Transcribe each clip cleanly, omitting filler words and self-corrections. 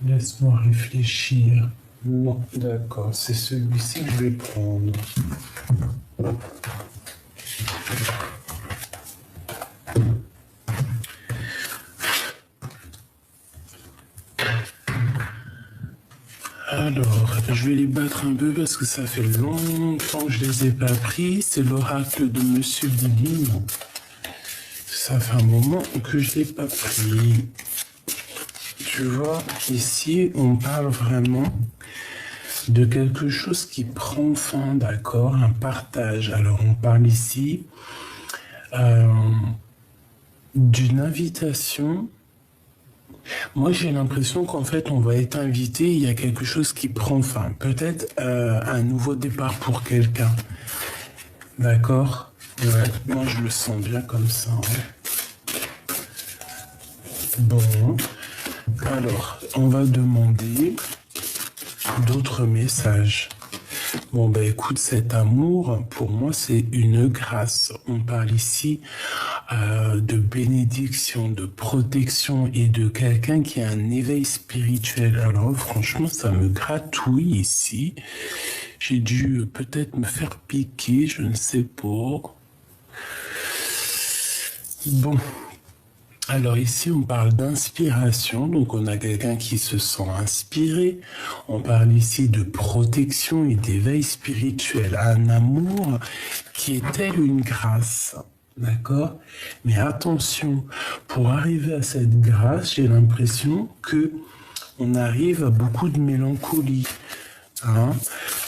Laisse-moi réfléchir. Non, d'accord, c'est celui-ci que je vais prendre. Alors, je vais les battre un peu parce que ça fait longtemps que je les ai pas pris. C'est l'oracle de Monsieur Bilim. Ça fait un moment que je l'ai pas pris. Tu vois, ici, on parle vraiment de quelque chose qui prend fin, d'accord, un partage. Alors, on parle ici d'une invitation. Moi, j'ai l'impression qu'en fait, on va être invité, il y a quelque chose qui prend fin. Peut-être un nouveau départ pour quelqu'un. D'accord? Ouais, moi, je le sens bien comme ça. Ouais. Bon. Alors, on va demander d'autres messages. Bon, bah écoute, cet amour, pour moi, c'est une grâce. On parle ici de bénédiction, de protection et de quelqu'un qui a un éveil spirituel. Alors, franchement, ça me gratouille ici. J'ai dû peut-être me faire piquer, je ne sais pas. Bon. Alors ici, on parle d'inspiration, donc on a quelqu'un qui se sent inspiré. On parle ici de protection et d'éveil spirituel, un amour qui est tel une grâce, d'accord? Mais attention, pour arriver à cette grâce, j'ai l'impression que on arrive à beaucoup de mélancolie, hein?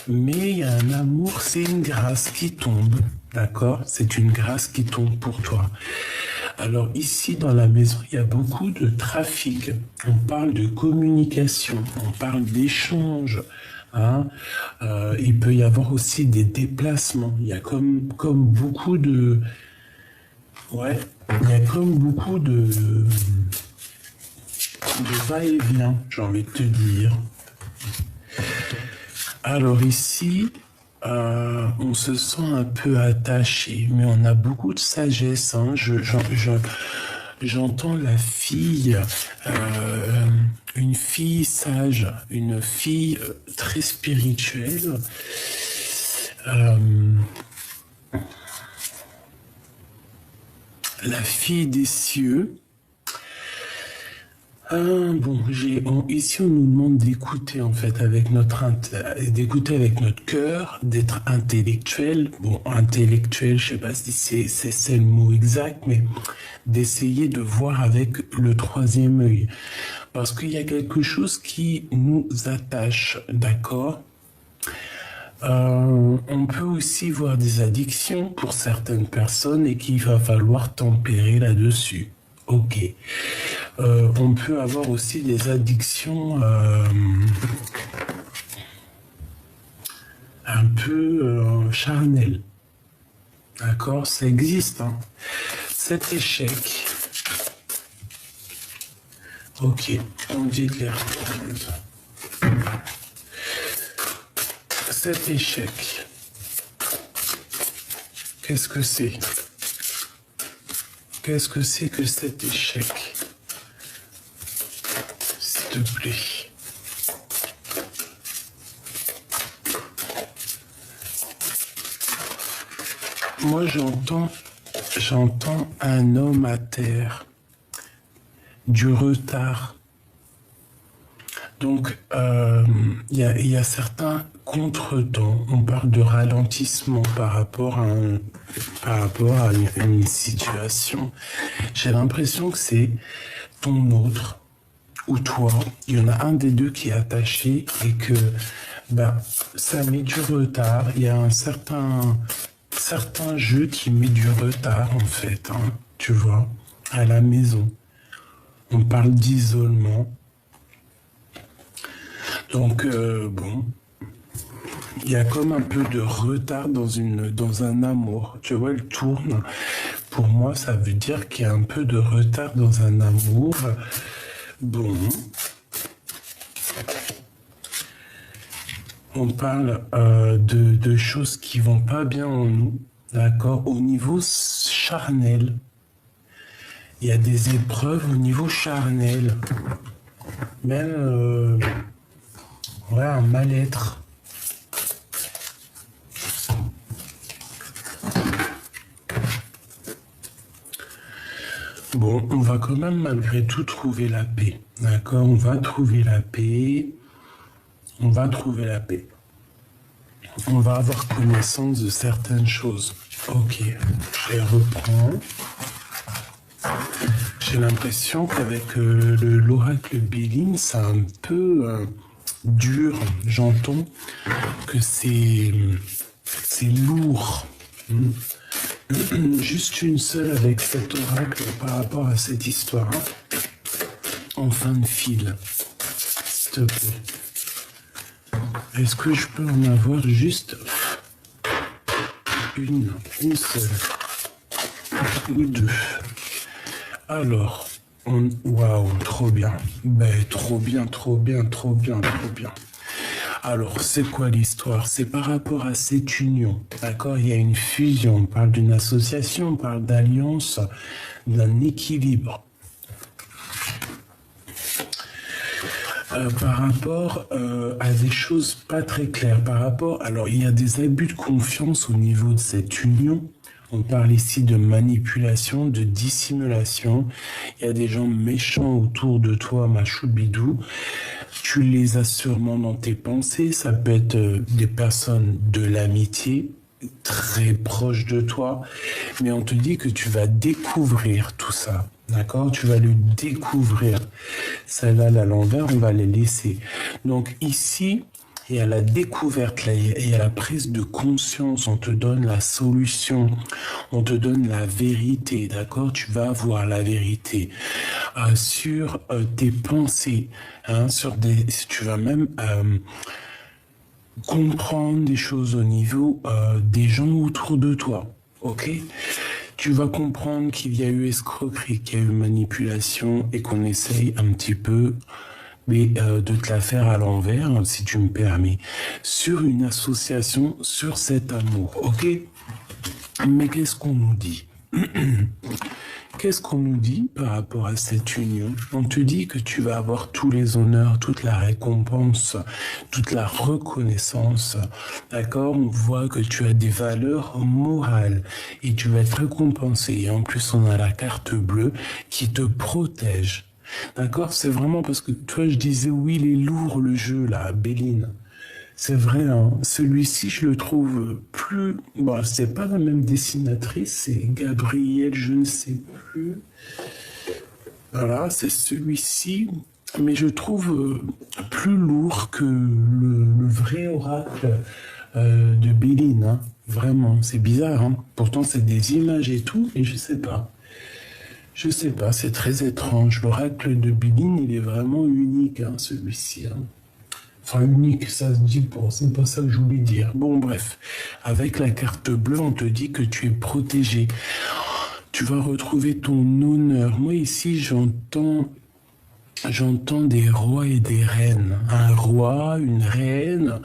Mais il y a un amour, c'est une grâce qui tombe, d'accord? C'est une grâce qui tombe pour toi. Alors ici dans la maison, il y a beaucoup de trafic. On parle de communication, on parle d'échange. Hein. Il peut y avoir aussi des déplacements. Il y a comme beaucoup de... Ouais, il y a comme beaucoup de va-et-vient, j'ai envie de te dire. Alors ici, on se sent un peu attaché, mais on a beaucoup de sagesse. Hein. J'entends la fille, une fille sage, une fille très spirituelle. La fille des cieux. Bon, ici on nous demande d'écouter en fait d'écouter avec notre cœur, d'être intellectuel. Bon, intellectuel, je sais pas si c'est le mot exact, mais d'essayer de voir avec le troisième œil, parce qu'il y a quelque chose qui nous attache, d'accord? On peut aussi voir des addictions pour certaines personnes et qu'il va falloir tempérer là-dessus. Ok. On peut avoir aussi des addictions un peu charnelles. D'accord? Ça existe. Hein. Cet échec. Ok. On dit de les reprendre. Cet échec. Qu'est-ce que c'est? Qu'est-ce que c'est que cet échec? S'il te plaît. Moi, j'entends un homme à terre, du retard. Donc, il y a certains contretemps. On parle de ralentissement par rapport à une situation. J'ai l'impression que c'est ton autre ou toi. Il y en a un des deux qui est attaché et que ça met du retard. Il y a un certain jeu qui met du retard en fait. Hein, tu vois, à la maison. On parle d'isolement. Donc, bon, il y a comme un peu de retard dans un amour. Tu vois, elle tourne. Pour moi, ça veut dire qu'il y a un peu de retard dans un amour. Bon. On parle de choses qui vont pas bien en nous, d'accord? Au niveau charnel. Il y a des épreuves au niveau charnel. même ouais, un mal-être. Bon, on va quand même malgré tout trouver la paix. D'accord? On va trouver la paix. On va trouver la paix. On va avoir connaissance de certaines choses. Ok, je les reprends. J'ai l'impression qu'avec l'oracle Béline, c'est un peu dur. J'entends que c'est lourd. Juste une seule avec cet oracle par rapport à cette histoire. En fin de fil. S'il te plaît. Est-ce que je peux en avoir juste une seule ou deux? Alors, waouh, trop bien. Ben, trop bien, trop bien, trop bien, trop bien. Alors, c'est quoi l'histoire? C'est par rapport à cette union, d'accord? Il y a une fusion, on parle d'une association, on parle d'alliance, d'un équilibre. Par rapport à des choses pas très claires, alors il y a des abus de confiance au niveau de cette union. On parle ici de manipulation, de dissimulation. Il y a des gens méchants autour de toi, ma choubidou. Tu les as sûrement dans tes pensées. Ça peut être des personnes de l'amitié, très proches de toi. Mais on te dit que tu vas découvrir tout ça. D'accord? Tu vas le découvrir. Celle-là, à l'envers, on va les laisser. Donc ici, il y a la découverte, là, il y a la prise de conscience, on te donne la solution, on te donne la vérité, d'accord? Tu vas avoir la vérité sur tes pensées, hein, tu vas même comprendre des choses au niveau des gens autour de toi, ok? Tu vas comprendre qu'il y a eu escroquerie, qu'il y a eu manipulation et qu'on essaye un petit peu de te la faire à l'envers, si tu me permets, sur une association, sur cet amour, ok? Mais qu'est-ce qu'on nous dit? Qu'est-ce qu'on nous dit par rapport à cette union? On te dit que tu vas avoir tous les honneurs, toute la récompense, toute la reconnaissance, d'accord? On voit que tu as des valeurs morales et tu vas être récompensé. Et en plus, on a la carte bleue qui te protège. D'accord? C'est vraiment parce que, toi, je disais, oui, il est lourd le jeu, là, Béline. C'est vrai, hein. Celui-ci, je le trouve plus... Bon, c'est pas la même dessinatrice, c'est Gabrielle, je ne sais plus. Voilà, c'est celui-ci, mais je trouve plus lourd que le vrai oracle de Béline, hein. Vraiment, c'est bizarre, hein. Pourtant, c'est des images et tout, et je sais pas. Je sais pas, c'est très étrange. L'oracle de Béline, il est vraiment unique, hein, celui-ci, hein. Enfin, unique, ça se dit pas, c'est pas ça que je voulais dire. Bon, bref. Avec la carte bleue, on te dit que tu es protégé. Tu vas retrouver ton honneur. Moi, ici, j'entends des rois et des reines. Un roi, une reine.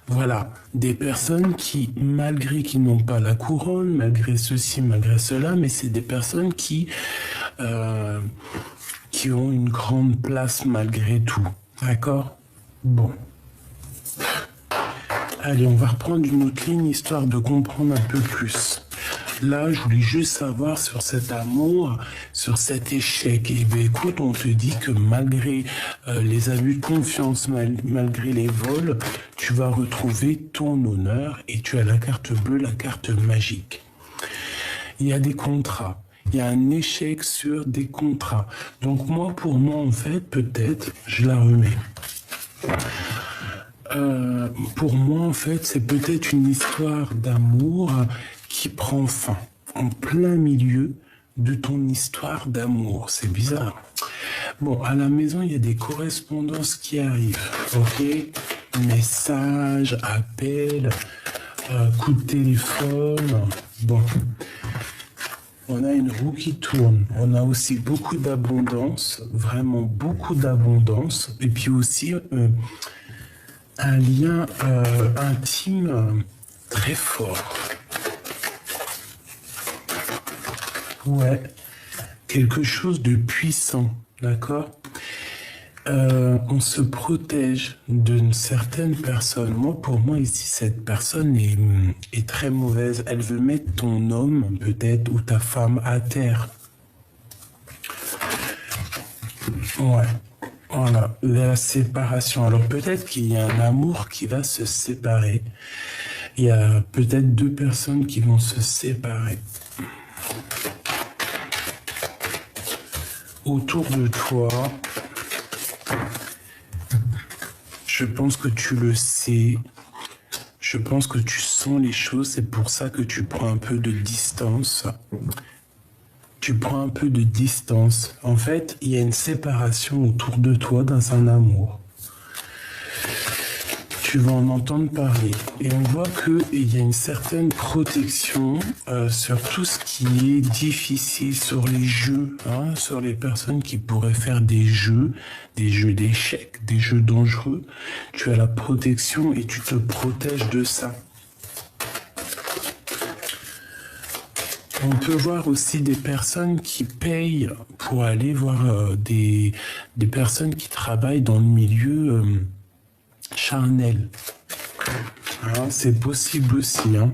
Voilà. Des personnes qui, malgré qu'ils n'ont pas la couronne, malgré ceci, malgré cela, mais c'est des personnes qui ont une grande place malgré tout. D'accord? Bon. Allez, on va reprendre une autre ligne histoire de comprendre un peu plus. Là, je voulais juste savoir sur cet amour, sur cet échec. Et bien, écoute, on te dit que malgré les abus de confiance, malgré les vols, tu vas retrouver ton honneur et tu as la carte bleue, la carte magique. Il y a des contrats. Il y a un échec sur des contrats. Donc moi, pour moi, en fait, peut-être, je la remets. Pour moi, en fait, c'est peut-être une histoire d'amour qui prend fin en plein milieu de ton histoire d'amour. C'est bizarre. Bon, à la maison, il y a des correspondances qui arrivent. Ok? Messages, appels, coups de téléphone. Bon. On a une roue qui tourne. On a aussi beaucoup d'abondance, vraiment beaucoup d'abondance. Et puis aussi un lien intime très fort. Ouais, quelque chose de puissant, d'accord? On se protège d'une certaine personne. Moi, pour moi, ici, cette personne est très mauvaise. Elle veut mettre ton homme, peut-être, ou ta femme à terre. Ouais. Voilà, la séparation. Alors peut-être qu'il y a un amour qui va se séparer. Il y a peut-être deux personnes qui vont se séparer. Autour de toi, je pense que tu le sais. Je pense que tu sens les choses. C'est pour ça que tu prends un peu de distance. Tu prends un peu de distance. En fait, il y a une séparation autour de toi dans un amour. Tu vas en entendre parler. Et on voit qu'il y a une certaine protection sur tout ce qui est difficile, sur les jeux, hein, sur les personnes qui pourraient faire des jeux d'échecs, des jeux dangereux. Tu as la protection et tu te protèges de ça. On peut voir aussi des personnes qui payent pour aller voir des personnes qui travaillent dans le milieu charnel. Hein, c'est possible aussi. Hein.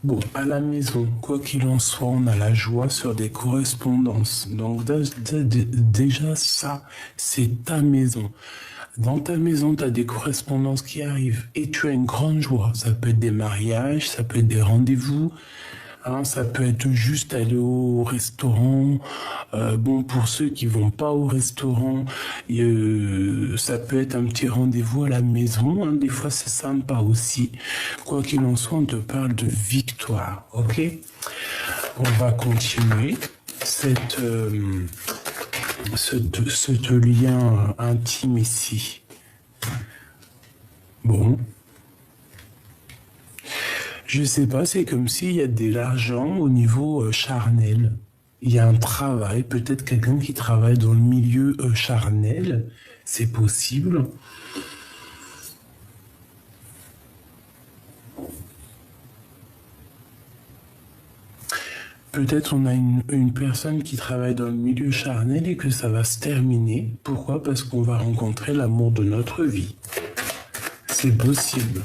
Bon, à la maison, quoi qu'il en soit, on a la joie sur des correspondances. Donc déjà, ça, c'est ta maison. Dans ta maison, tu as des correspondances qui arrivent et tu as une grande joie. Ça peut être des mariages, ça peut être des rendez-vous. Hein, ça peut être juste aller au restaurant. Bon, pour ceux qui vont pas au restaurant, ça peut être un petit rendez-vous à la maison. Hein, des fois, c'est sympa aussi. Quoi qu'il en soit, on te parle de victoire. Ok? On va continuer ce lien intime ici. Bon. Je sais pas, c'est comme s'il y a de l'argent au niveau charnel. Il y a un travail, peut-être quelqu'un qui travaille dans le milieu charnel, c'est possible. Peut-être on a une personne qui travaille dans le milieu charnel et que ça va se terminer. Pourquoi? Parce qu'on va rencontrer l'amour de notre vie. C'est possible.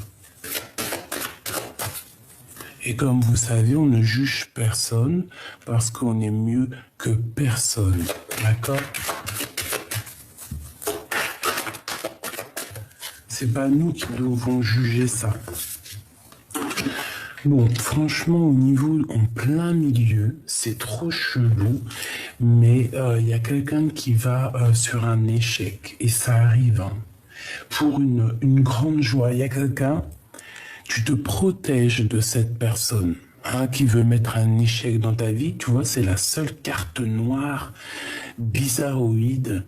Et comme vous savez, on ne juge personne parce qu'on est mieux que personne. D'accord? C'est pas nous qui devons juger ça. Bon, franchement, au niveau, en plein milieu, c'est trop chelou, mais il y a quelqu'un qui va sur un échec, et ça arrive, hein, pour une grande joie. Il y a quelqu'un, tu te protèges de cette personne hein, qui veut mettre un échec dans ta vie. Tu vois, c'est la seule carte noire, bizarroïde,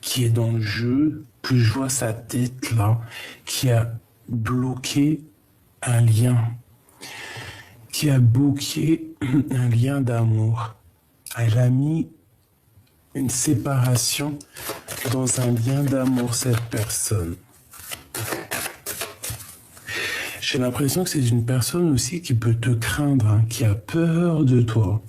qui est dans le jeu, que je vois sa tête là, qui a bloqué un lien. Qui a bloqué un lien d'amour. Elle a mis une séparation dans un lien d'amour, cette personne. J'ai l'impression que c'est une personne aussi qui peut te craindre, hein, qui a peur de toi.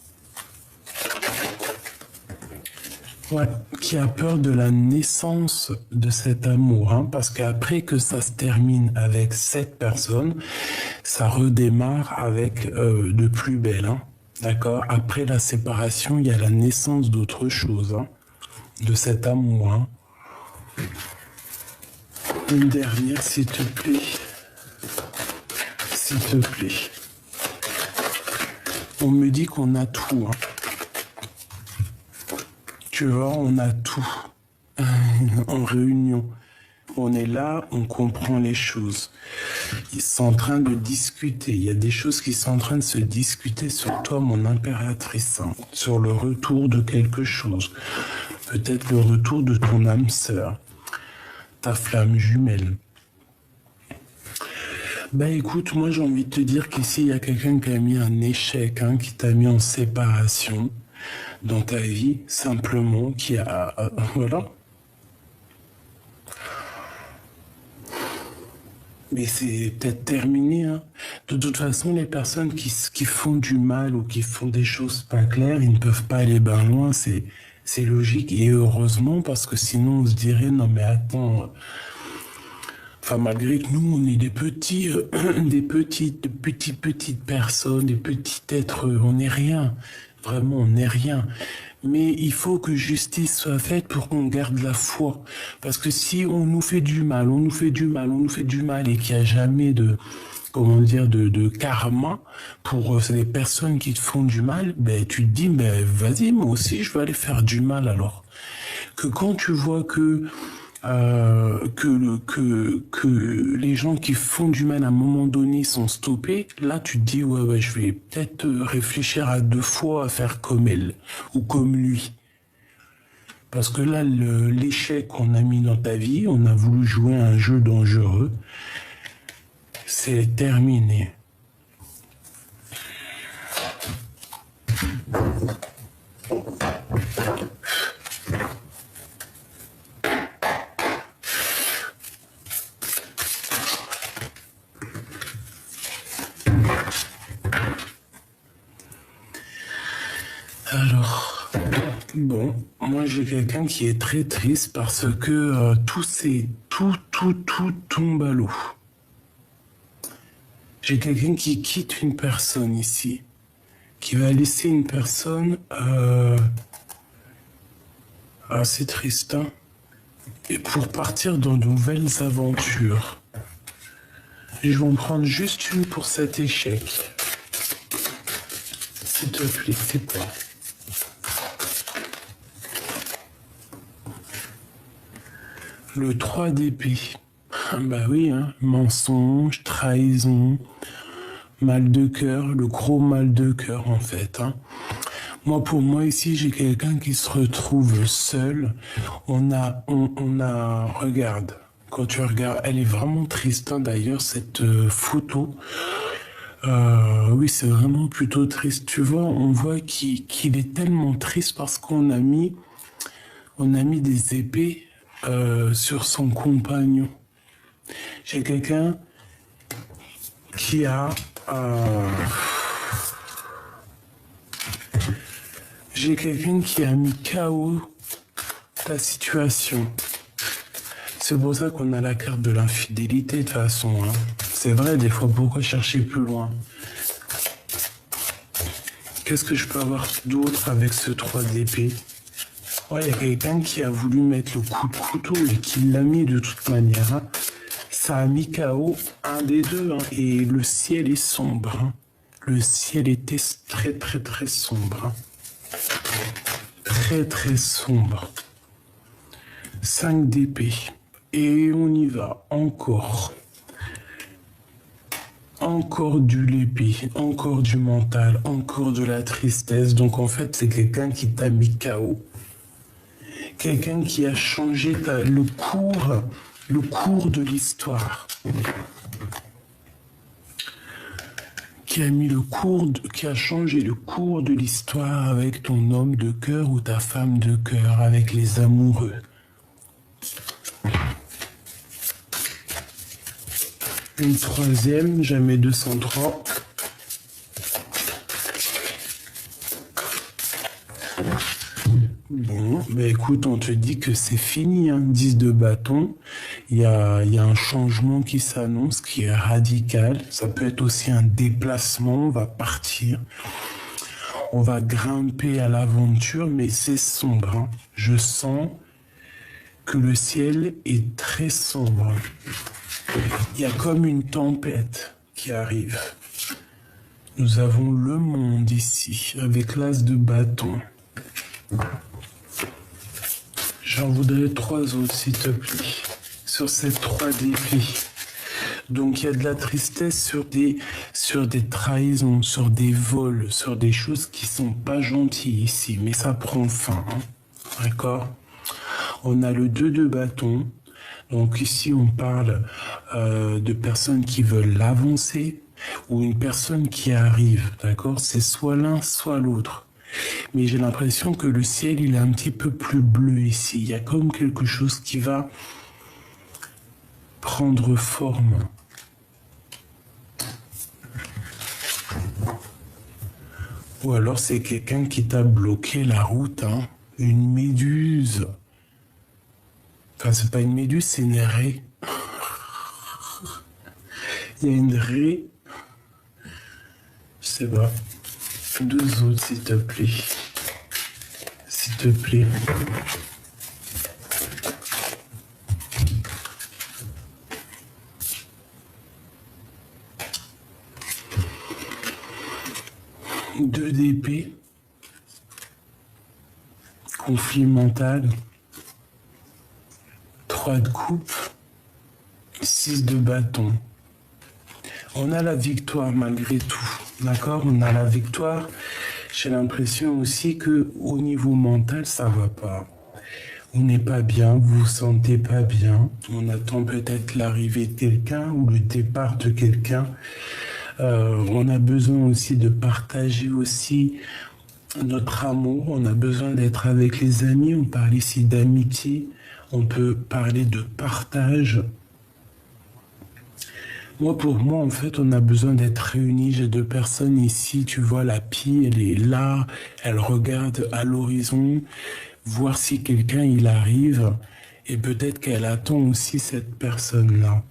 Ouais, qui a peur de la naissance de cet amour, hein, parce qu'après que ça se termine avec cette personne, ça redémarre avec de plus belle, hein, d'accord? Après la séparation, il y a la naissance d'autre chose, hein, de cet amour. Hein. Une dernière, s'il te plaît. S'il te plaît. On me dit qu'on a tout, hein. Tu vois, on a tout en réunion. On est là, on comprend les choses. Ils sont en train de discuter. Il y a des choses qui sont en train de se discuter sur toi, mon impératrice, hein, sur le retour de quelque chose. Peut-être le retour de ton âme sœur, ta flamme jumelle. Bah écoute, moi j'ai envie de te dire qu'ici il y a quelqu'un qui a mis un échec, hein, qui t'a mis en séparation dans ta vie, simplement, qui a... voilà. Mais c'est peut-être terminé, hein. De toute façon, les personnes qui font du mal ou qui font des choses pas claires, ils ne peuvent pas aller bien loin, c'est C'est logique et heureusement parce que sinon on se dirait non mais attends, enfin malgré que nous on est des petits, petites personnes, des petits êtres, on n'est rien, vraiment on n'est rien. Mais il faut que justice soit faite pour qu'on garde la foi. Parce que si on nous fait du mal, on nous fait du mal, on nous fait du mal et qu'il n'y a jamais de, comment dire, de karma pour les personnes qui te font du mal, ben, tu te dis, ben, vas-y, moi aussi, je vais aller faire du mal alors. Que quand tu vois que les gens qui font du mal à un moment donné sont stoppés, là tu te dis, ouais, je vais peut-être réfléchir à 2 fois à faire comme elle ou comme lui. Parce que là, l'échec qu'on a mis dans ta vie, on a voulu jouer à un jeu dangereux, c'est terminé. Alors, bon, moi j'ai quelqu'un qui est très triste parce que tout tombe à l'eau. J'ai quelqu'un qui quitte une personne ici, qui va laisser une personne assez triste, hein, et pour partir dans de nouvelles aventures. Je vais en prendre juste une pour cet échec. S'il te plaît, c'est quoi? Le 3 d'épée. Bah oui, hein. Mensonge, trahison, mal de cœur, le gros mal de cœur en fait. Hein. Moi, pour moi, ici, j'ai quelqu'un qui se retrouve seul. Regarde, quand tu regardes, elle est vraiment triste hein, d'ailleurs, cette photo. Oui, c'est vraiment plutôt triste. Tu vois, on voit qu'il est tellement triste parce qu'on a mis des épées sur son compagnon. J'ai quelqu'un qui a... j'ai quelqu'un qui a mis KO ta situation. C'est pour ça qu'on a la carte de l'infidélité de toute façon. Hein. C'est vrai, des fois, pourquoi chercher plus loin? Qu'est-ce que je peux avoir d'autre avec ce 3 d'épée? Ouais, il y a quelqu'un qui a voulu mettre le coup de couteau et qui l'a mis de toute manière. Hein. Ça a mis KO un des deux. Hein. Et le ciel est sombre. Hein. Le ciel était très sombre. Hein. Très sombre. 5 d'épée. Et on y va. Encore. Encore du l'épée. Encore du mental. Encore de la tristesse. Donc en fait, c'est quelqu'un qui t'a mis KO. Quelqu'un qui a changé le cours de l'histoire. Qui a changé le cours de l'histoire avec ton homme de cœur ou ta femme de cœur, avec les amoureux. Une 3e, jamais 203. Bon, ben écoute, on te dit que c'est fini, hein. 10 de bâton. Il y a un changement qui s'annonce, qui est radical. Ça peut être aussi un déplacement, on va partir. On va grimper à l'aventure, mais c'est sombre. Hein. Je sens que le ciel est très sombre. Il y a comme une tempête qui arrive. Nous avons le monde ici, avec l'as de bâton. J'en voudrais 3 autres, s'il te plaît, sur ces 3 d'épée. Donc il y a de la tristesse sur des trahisons, sur des vols, sur des choses qui sont pas gentilles ici, mais ça prend fin, hein. D'accord? On a le 2 de bâton. Donc ici on parle de personnes qui veulent avancer ou une personne qui arrive, d'accord? C'est soit l'un, soit l'autre. Mais j'ai l'impression que le ciel, il est un petit peu plus bleu ici. Il y a comme quelque chose qui va prendre forme. Ou alors c'est quelqu'un qui t'a bloqué la route, hein. une méduse. Enfin, c'est pas une méduse, c'est une raie. Il y a une raie. Je sais pas. Deux autres, s'il te plaît. S'il te plaît. Deux d'épée. Conflit mental. 3 de coupe. 6 de bâton. On a la victoire malgré tout. D'accord? On a la victoire. J'ai l'impression aussi que au niveau mental, ça va pas. On n'est pas bien, vous vous sentez pas bien. On attend peut-être l'arrivée de quelqu'un ou le départ de quelqu'un. On a besoin aussi de partager aussi notre amour. On a besoin d'être avec les amis. On parle ici d'amitié. On peut parler de partage. Pour moi, en fait, on a besoin d'être réunis. J'ai 2 personnes ici. Tu vois, la pie, elle est là. Elle regarde à l'horizon, voir si quelqu'un, il arrive. Et peut-être qu'elle attend aussi cette personne-là.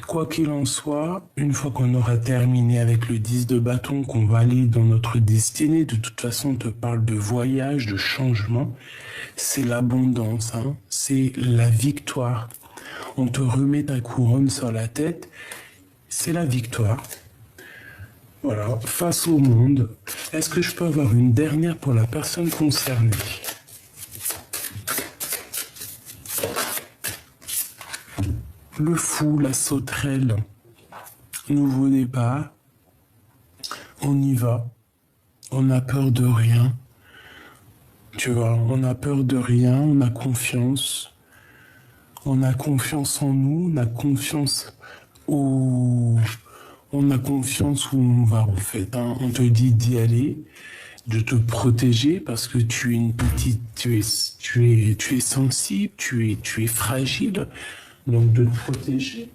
Quoi qu'il en soit, une fois qu'on aura terminé avec le 10 de bâton, qu'on va aller dans notre destinée, de toute façon, on te parle de voyage, de changement. C'est l'abondance, hein. C'est la victoire. On te remet ta couronne sur la tête, c'est la victoire. Voilà, face au monde. Est-ce que je peux avoir une dernière pour la personne concernée? Le fou, la sauterelle. Nouveau départ. On y va. On n'a peur de rien. Tu vois, on n'a peur de rien, on a confiance. On a confiance en nous, on a confiance où on va en fait. Hein. On te dit d'y aller, de te protéger parce que tu es une petite, tu es sensible, tu es fragile, donc de te protéger.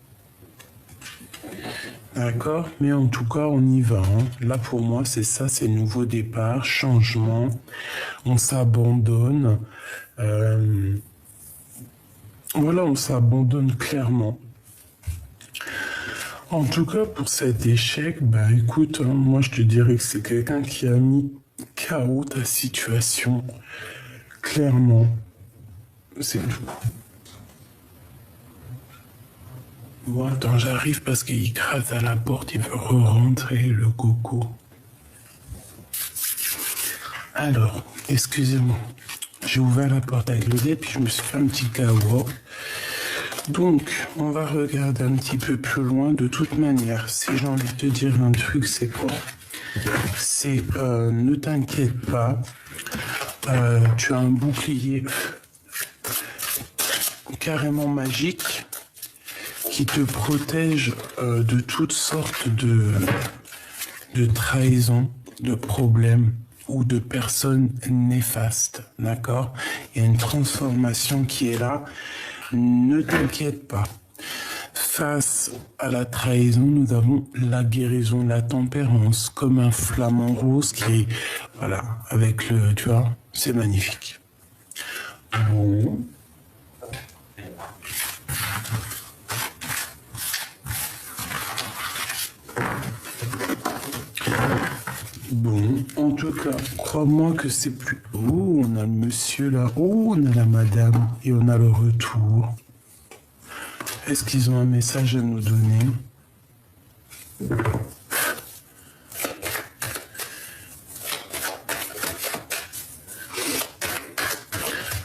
D'accord, mais en tout cas on y va. Hein. Là pour moi c'est ça, c'est nouveau départ, changement. On s'abandonne. Voilà, on s'abandonne clairement. En tout cas, pour cet échec, bah écoute, hein, moi je te dirais que c'est quelqu'un qui a mis KO ta situation. Clairement. C'est tout. Bon, attends, j'arrive parce qu'il gratte à la porte, il veut re-rentrer, le coco. Alors, excusez-moi. J'ai ouvert la porte avec le dé, puis je me suis fait un petit KO. Donc, on va regarder un petit peu plus loin. De toute manière, si j'ai envie de te dire un truc, c'est quoi? C'est ne t'inquiète pas. Tu as un bouclier carrément magique qui te protège de toutes sortes de trahisons, de problèmes ou de personnes néfastes. D'accord? Il y a une transformation qui est là. Ne t'inquiète pas. Face à la trahison, nous avons la guérison, la tempérance, comme un flamant rose qui est, voilà, avec le, tu vois, c'est magnifique. Bon. Bon, en tout cas, crois-moi que c'est plus... Oh, on a le monsieur là. Oh, on a la madame. Et on a le retour. Est-ce qu'ils ont un message à nous donner?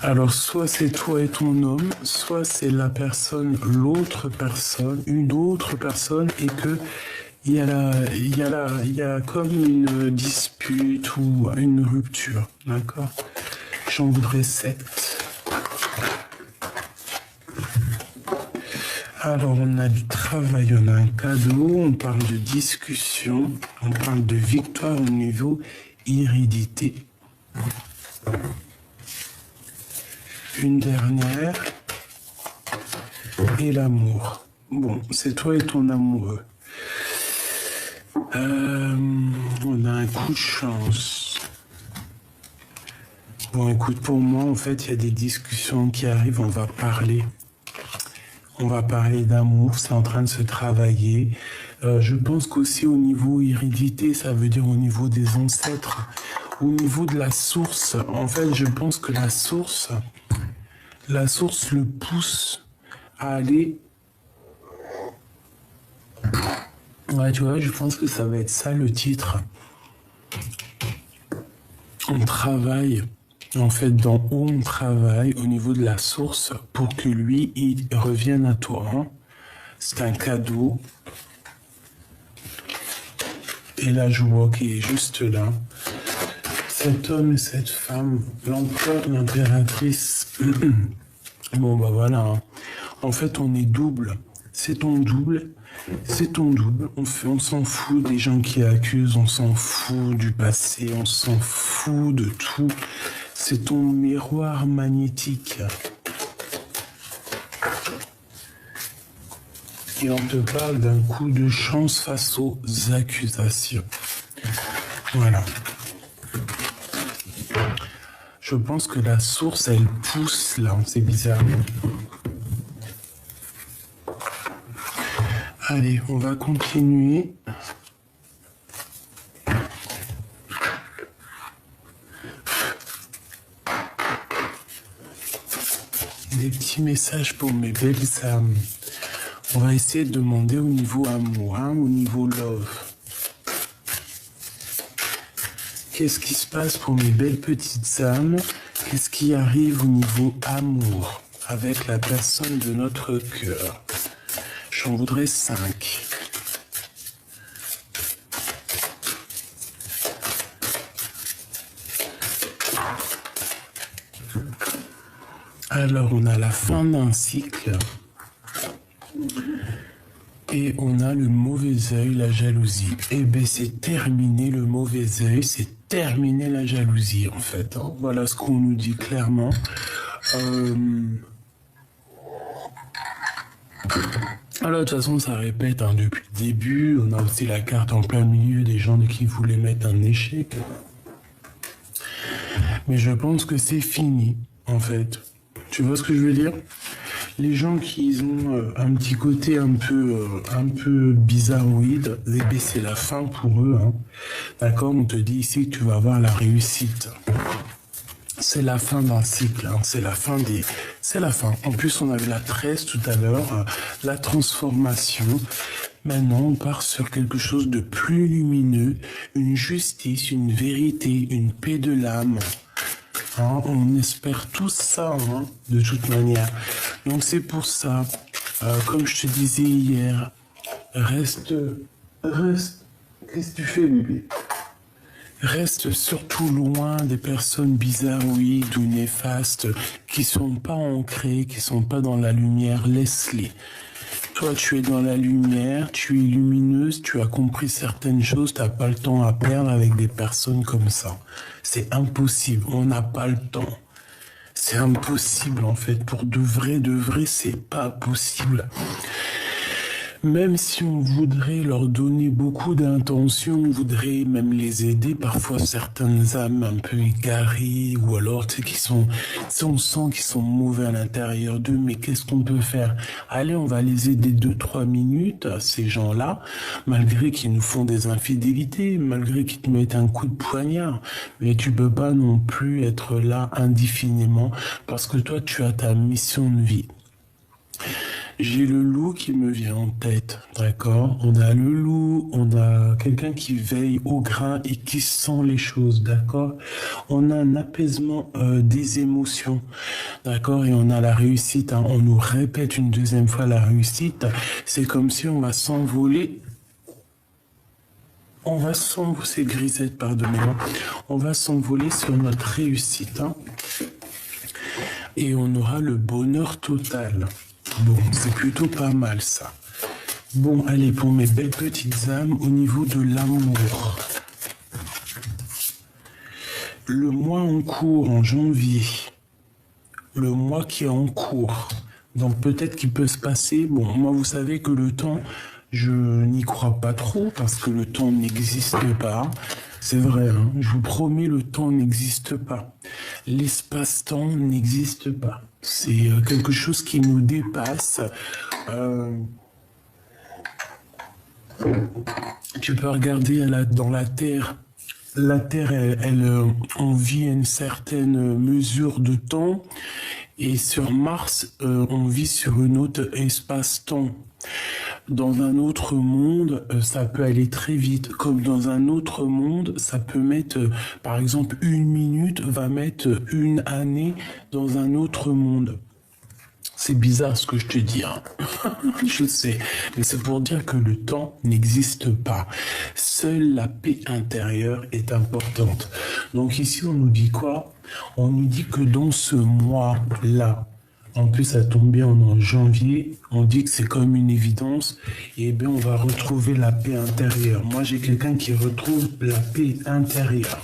Alors, soit c'est toi et ton homme, soit c'est la personne, l'autre personne, une autre personne, et que il y a comme une dispute ou une rupture, d'accord? J'en voudrais 7. Alors, on a du travail, on a un cadeau, on parle de discussion, on parle de victoire au niveau hérédité. Une dernière, et l'amour. Bon, c'est toi et ton amoureux. On a un coup de chance. Bon, écoute, pour moi, en fait, il y a des discussions qui arrivent, on va parler. On va parler d'amour, c'est en train de se travailler. Je pense qu'aussi au niveau hérédité, ça veut dire au niveau des ancêtres, au niveau de la source. En fait, je pense que la source le pousse à aller. Ouais, tu vois, je pense que ça va être ça le titre. On travaille, en fait, d'en haut, on travaille au niveau de la source pour que lui, il revienne à toi. Hein. C'est un cadeau. Et là, je vois qu'il est juste là. Cet homme et cette femme, l'empereur, l'impératrice. Bon, bah voilà. Hein. En fait, on est double. C'est ton double. C'est ton double. On s'en fout des gens qui accusent, on s'en fout du passé, on s'en fout de tout. C'est ton miroir magnétique. Et on te parle d'un coup de chance face aux accusations. Voilà. Je pense que la source, elle pousse là, c'est bizarre. Allez, on va continuer. Des petits messages pour mes belles âmes. On va essayer de demander au niveau amour, hein, au niveau love. Qu'est-ce qui se passe pour mes belles petites âmes? Qu'est-ce qui arrive au niveau amour avec la personne de notre cœur? J'en voudrais 5. Alors, on a la fin d'un cycle. Et on a le mauvais œil, la jalousie. Eh bien, c'est terminé le mauvais œil, c'est terminé la jalousie, en fait. Hein. Voilà ce qu'on nous dit clairement. Alors, de toute façon, ça répète hein, depuis le début. On a aussi la carte en plein milieu des gens qui voulaient mettre un échec. Mais je pense que c'est fini, en fait. Tu vois ce que je veux dire? Les gens qui ont un petit côté un peu bizarroïde, eh bien, c'est la fin pour eux. Hein. D'accord? On te dit ici que tu vas avoir la réussite. C'est la fin d'un cycle, hein. C'est la fin. En plus, on avait la 13 tout à l'heure, la transformation. Maintenant, on part sur quelque chose de plus lumineux, une justice, une vérité, une paix de l'âme. Hein, on espère tous ça, hein, de toute manière. Donc c'est pour ça, comme je te disais hier, reste. Qu'est-ce que tu fais, bébé? Reste surtout loin des personnes bizarroïdes ou néfastes qui sont pas ancrées, qui sont pas dans la lumière. Laisse-les. Toi, tu es dans la lumière, tu es lumineuse, tu as compris certaines choses, tu n'as pas le temps à perdre avec des personnes comme ça. C'est impossible, on n'a pas le temps. C'est impossible en fait, pour de vrai, c'est pas possible. Même si on voudrait leur donner beaucoup d'intention, on voudrait même les aider, parfois certaines âmes un peu égarées, ou alors tu sais, on sent qu'ils sont mauvais à l'intérieur d'eux, mais qu'est-ce qu'on peut faire? Allez, on va les aider 2-3 minutes, ces gens-là, malgré qu'ils nous font des infidélités, malgré qu'ils te mettent un coup de poignard, mais tu peux pas non plus être là indéfiniment, parce que toi, tu as ta mission de vie. J'ai le loup qui me vient en tête, d'accord? On a le loup, on a quelqu'un qui veille au grain et qui sent les choses, d'accord? On a un apaisement des émotions, d'accord? Et on a la réussite, hein. On nous répète une deuxième fois la réussite. C'est comme si on va s'envoler. C'est grisette, pardonnez-moi. On va s'envoler sur notre réussite, hein. Et on aura le bonheur total. Bon, c'est plutôt pas mal ça. Bon, allez, pour mes belles petites âmes, au niveau de l'amour. Le mois en cours, en janvier. Le mois qui est en cours. Donc peut-être qu'il peut se passer... Bon, moi, vous savez que le temps, je n'y crois pas trop, parce que le temps n'existe pas. C'est vrai, hein, je vous promets, le temps n'existe pas. l'espace-temps n'existe pas. C'est quelque chose qui nous dépasse. Tu peux regarder dans la Terre. La Terre, on vit à une certaine mesure de temps. Et sur Mars, on vit sur une autre espace-temps. Dans un autre monde, ça peut aller très vite. Comme dans un autre monde, ça peut mettre, par exemple, 1 minute va mettre 1 année dans un autre monde. C'est bizarre ce que je te dis, hein. Je sais, mais c'est pour dire que le temps n'existe pas. Seule la paix intérieure est importante. Donc ici, on nous dit quoi? On nous dit que dans ce mois-là, en plus ça tombe bien, on est en janvier, on dit que c'est comme une évidence, et bien on va retrouver la paix intérieure. Moi, j'ai quelqu'un qui retrouve la paix intérieure.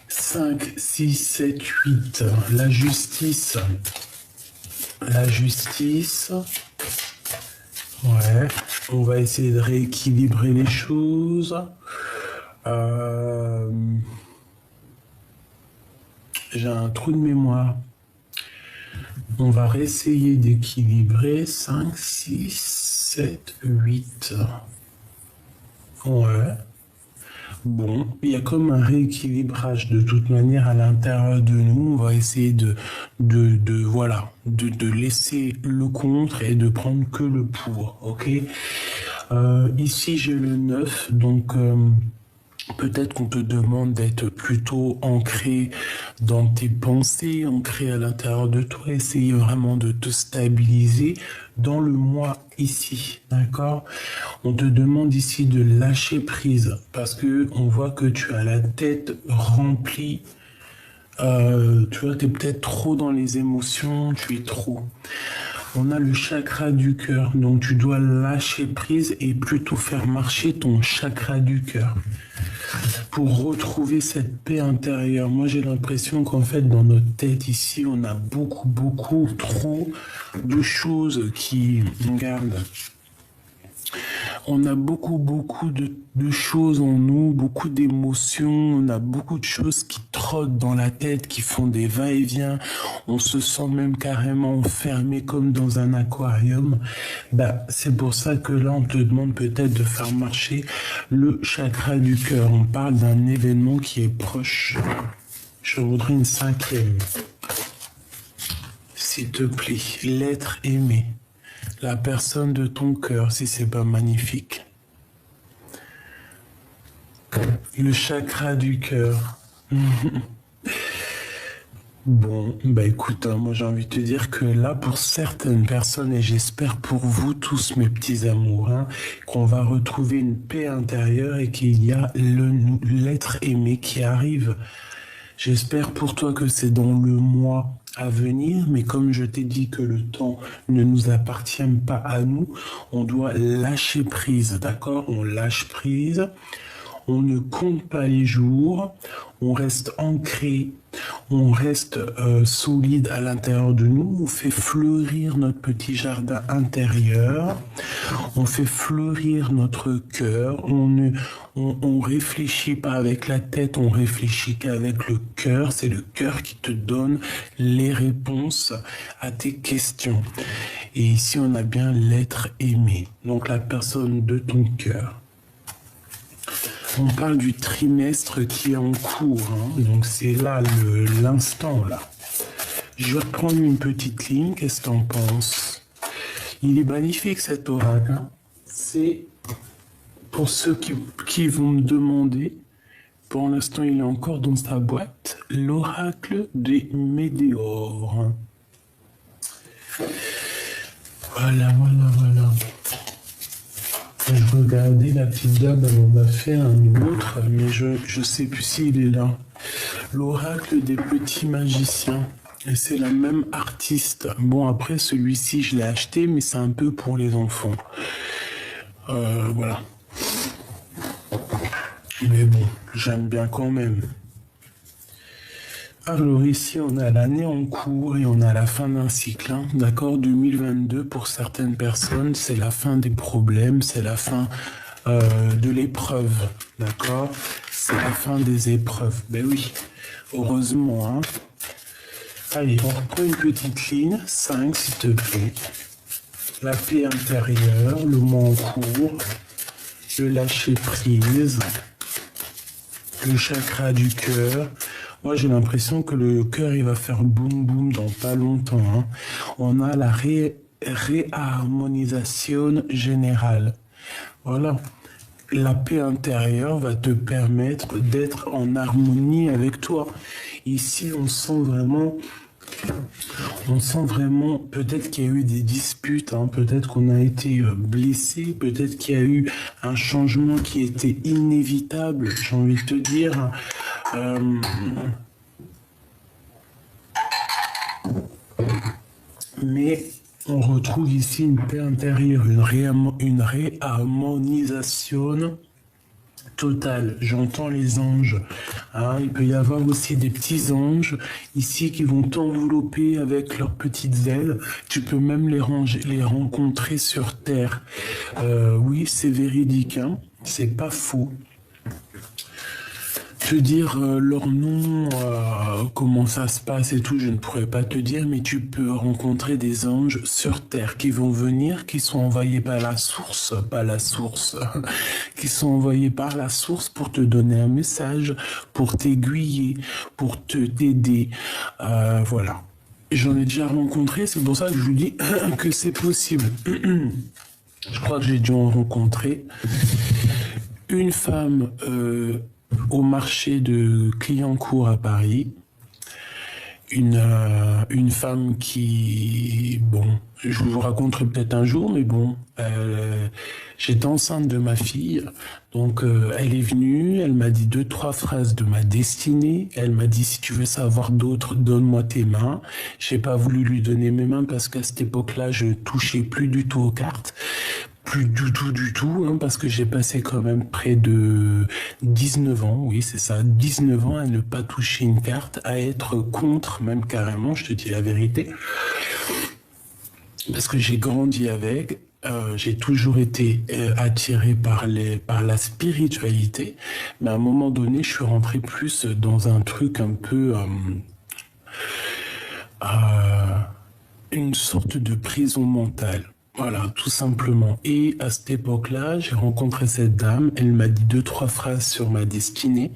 5, 6, 7, 8, la justice. La justice, ouais, on va essayer de rééquilibrer les choses. J'ai un trou de mémoire. On va réessayer d'équilibrer 5, 6, 7, 8. Ouais. Bon, il y a comme un rééquilibrage de toute manière à l'intérieur de nous. On va essayer de laisser le contre et de prendre que le pour, ok? Ici, j'ai le 9, donc peut-être qu'on te demande d'être plutôt ancré dans tes pensées, ancré à l'intérieur de toi, essayer vraiment de te stabiliser dans le moi ici, d'accord? On te demande ici de lâcher prise parce que on voit que tu as la tête remplie. Tu vois, tu es peut-être trop dans les émotions, tu es trop. On a le chakra du cœur, donc tu dois lâcher prise et plutôt faire marcher ton chakra du cœur pour retrouver cette paix intérieure. Moi, j'ai l'impression qu'en fait, dans notre tête ici, on a beaucoup trop de choses qui nous gardent. On a beaucoup de choses en nous, beaucoup d'émotions, on a beaucoup de choses qui trottent dans la tête, qui font des va-et-vient. On se sent même carrément enfermé comme dans un aquarium. C'est pour ça que là, on te demande peut-être de faire marcher le chakra du cœur. On parle d'un événement qui est proche. Je voudrais une 5e. S'il te plaît, l'être aimé. La personne de ton cœur, si c'est pas magnifique. Le chakra du cœur. Bon, écoute, moi j'ai envie de te dire que là, pour certaines personnes, et j'espère pour vous tous, mes petits amours, qu'on va retrouver une paix intérieure et qu'il y a l'être aimé qui arrive. J'espère pour toi que c'est dans le mois à venir, mais comme je t'ai dit que le temps ne nous appartient pas à nous, on doit lâcher prise, d'accord? On lâche prise, on ne compte pas les jours, on reste ancré, on reste solide à l'intérieur de nous, on fait fleurir notre petit jardin intérieur, on fait fleurir notre cœur, on réfléchit pas avec la tête, on réfléchit qu'avec le cœur, c'est le cœur qui te donne les réponses à tes questions. Et ici on a bien l'être aimé, donc la personne de ton cœur. On parle du trimestre qui est en cours, donc c'est là l'instant là. Je vais reprendre une petite ligne, qu'est-ce que t'en penses? Il est magnifique cet oracle, C'est pour ceux qui vont me demander, pour l'instant il est encore dans sa boîte, l'oracle des météores. Voilà. Je regardais la petite dame, elle en a fait un autre, mais je sais plus s'il est là. L'oracle des petits magiciens. Et c'est la même artiste. Bon, après, celui-ci, je l'ai acheté, mais c'est un peu pour les enfants. Voilà. Mais bon, j'aime bien quand même. Alors ici, on a l'année en cours et on a la fin d'un cycle, d'accord? 2022, pour certaines personnes, c'est la fin des problèmes, c'est la fin de l'épreuve, d'accord? C'est la fin des épreuves. Ben oui, Heureusement, hein. Allez, on reprend une petite ligne. 5, s'il te plaît. La paix intérieure, le mot en cours, le lâcher prise, le chakra du cœur. Moi, j'ai l'impression que le cœur, il va faire boum boum dans pas longtemps, hein. On a la réharmonisation générale. Voilà. La paix intérieure va te permettre d'être en harmonie avec toi. Ici, on sent vraiment, peut-être qu'il y a eu des disputes, hein, peut-être qu'on a été blessé, peut-être qu'il y a eu un changement qui était inévitable, j'ai envie de te dire. Mais on retrouve ici une paix intérieure, une réharmonisation totale. J'entends les anges. Hein, il peut y avoir aussi des petits anges ici qui vont t'envelopper avec leurs petites ailes. Tu peux même les rencontrer sur terre. Oui, c'est véridique, hein, c'est pas faux. Te dire leur nom, comment ça se passe et tout, je ne pourrais pas te dire, mais tu peux rencontrer des anges sur terre qui vont venir, qui sont envoyés par la source, qui sont envoyés par la source pour te donner un message, pour t'aiguiller, pour t'aider, voilà. J'en ai déjà rencontré, c'est pour ça que je vous dis que c'est possible. Je crois que j'ai dû en rencontrer une femme au marché de Clignancourt à Paris, une femme qui, bon, je vous raconterai peut-être un jour, mais bon, j'étais enceinte de ma fille, donc elle est venue, elle m'a dit 2-3 phrases de ma destinée, elle m'a dit si tu veux savoir d'autres, donne-moi tes mains. J'ai pas voulu lui donner mes mains parce qu'à cette époque-là, je touchais plus du tout aux cartes. Plus du tout, hein, parce que j'ai passé quand même près de 19 ans, oui c'est ça, 19 ans à ne pas toucher une carte, à être contre, même carrément, je te dis la vérité, parce que j'ai grandi avec, j'ai toujours été attiré par la spiritualité, mais à un moment donné, je suis rentré plus dans un truc un peu... une sorte de prison mentale. Voilà, tout simplement. Et à cette époque-là, j'ai rencontré cette dame. Elle m'a dit 2-3 phrases sur ma destinée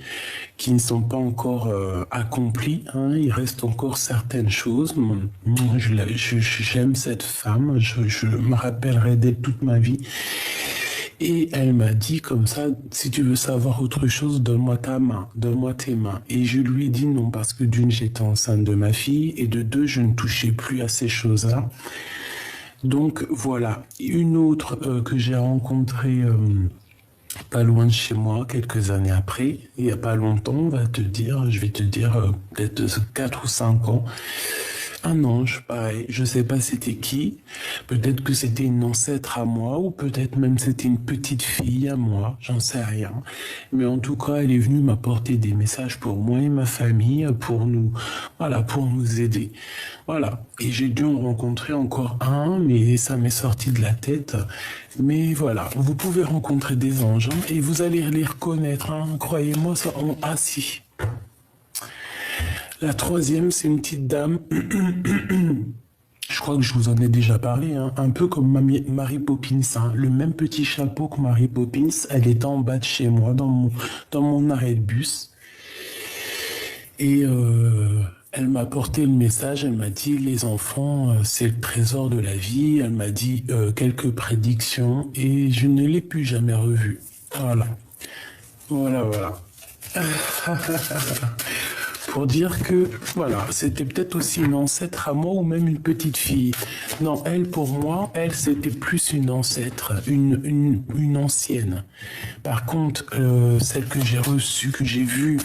qui ne sont pas encore accomplies, hein. Il reste encore certaines choses. J'aime cette femme. Je me rappellerai d'elle toute ma vie. Et elle m'a dit comme ça, si tu veux savoir autre chose, donne-moi ta main, donne-moi tes mains. Et je lui ai dit non, parce que d'une, j'étais enceinte de ma fille, et de deux, je ne touchais plus à ces choses-là. Donc voilà, une autre que j'ai rencontrée pas loin de chez moi, quelques années après, il n'y a pas longtemps, je vais te dire peut-être 4 ou 5 ans, un ange, pareil, je sais pas c'était qui, peut-être que c'était une ancêtre à moi, ou peut-être même c'était une petite fille à moi, j'en sais rien. Mais en tout cas, elle est venue m'apporter des messages pour moi et ma famille, pour nous aider. Voilà. Et j'ai dû en rencontrer encore un, mais ça m'est sorti de la tête. Mais voilà, vous pouvez rencontrer des anges, hein, et vous allez les reconnaître, hein, croyez-moi, ça, ah si. La troisième, c'est une petite dame. Je crois que je vous en ai déjà parlé, hein, un peu comme Mary Poppins, hein, le même petit chapeau que Mary Poppins. Elle était en bas de chez moi, dans mon arrêt de bus. Et elle m'a apporté le message, elle m'a dit, les enfants, c'est le trésor de la vie. Elle m'a dit quelques prédictions et je ne l'ai plus jamais revue. Voilà. Voilà. Pour dire que, voilà, c'était peut-être aussi une ancêtre à moi ou même une petite fille. Non, elle, pour moi, c'était plus une ancêtre, une ancienne. Par contre, celle que j'ai reçue, que j'ai vue,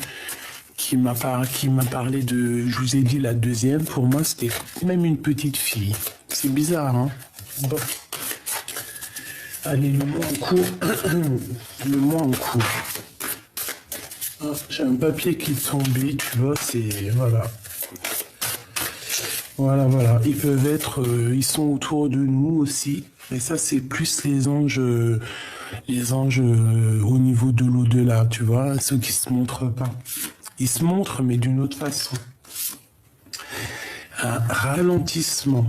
qui m'a parlé de, je vous ai dit la deuxième, pour moi, c'était même une petite fille. C'est bizarre, hein? Bon. Allez, le mot en cours. Le mot en cours. Ah, j'ai un papier qui est tombé, tu vois, c'est... Voilà. Voilà. Ils peuvent être... ils sont autour de nous aussi. Mais ça, c'est plus les anges au niveau de l'au-delà, tu vois, ceux qui se montrent pas. Il se montre, mais d'une autre façon. Un ralentissement.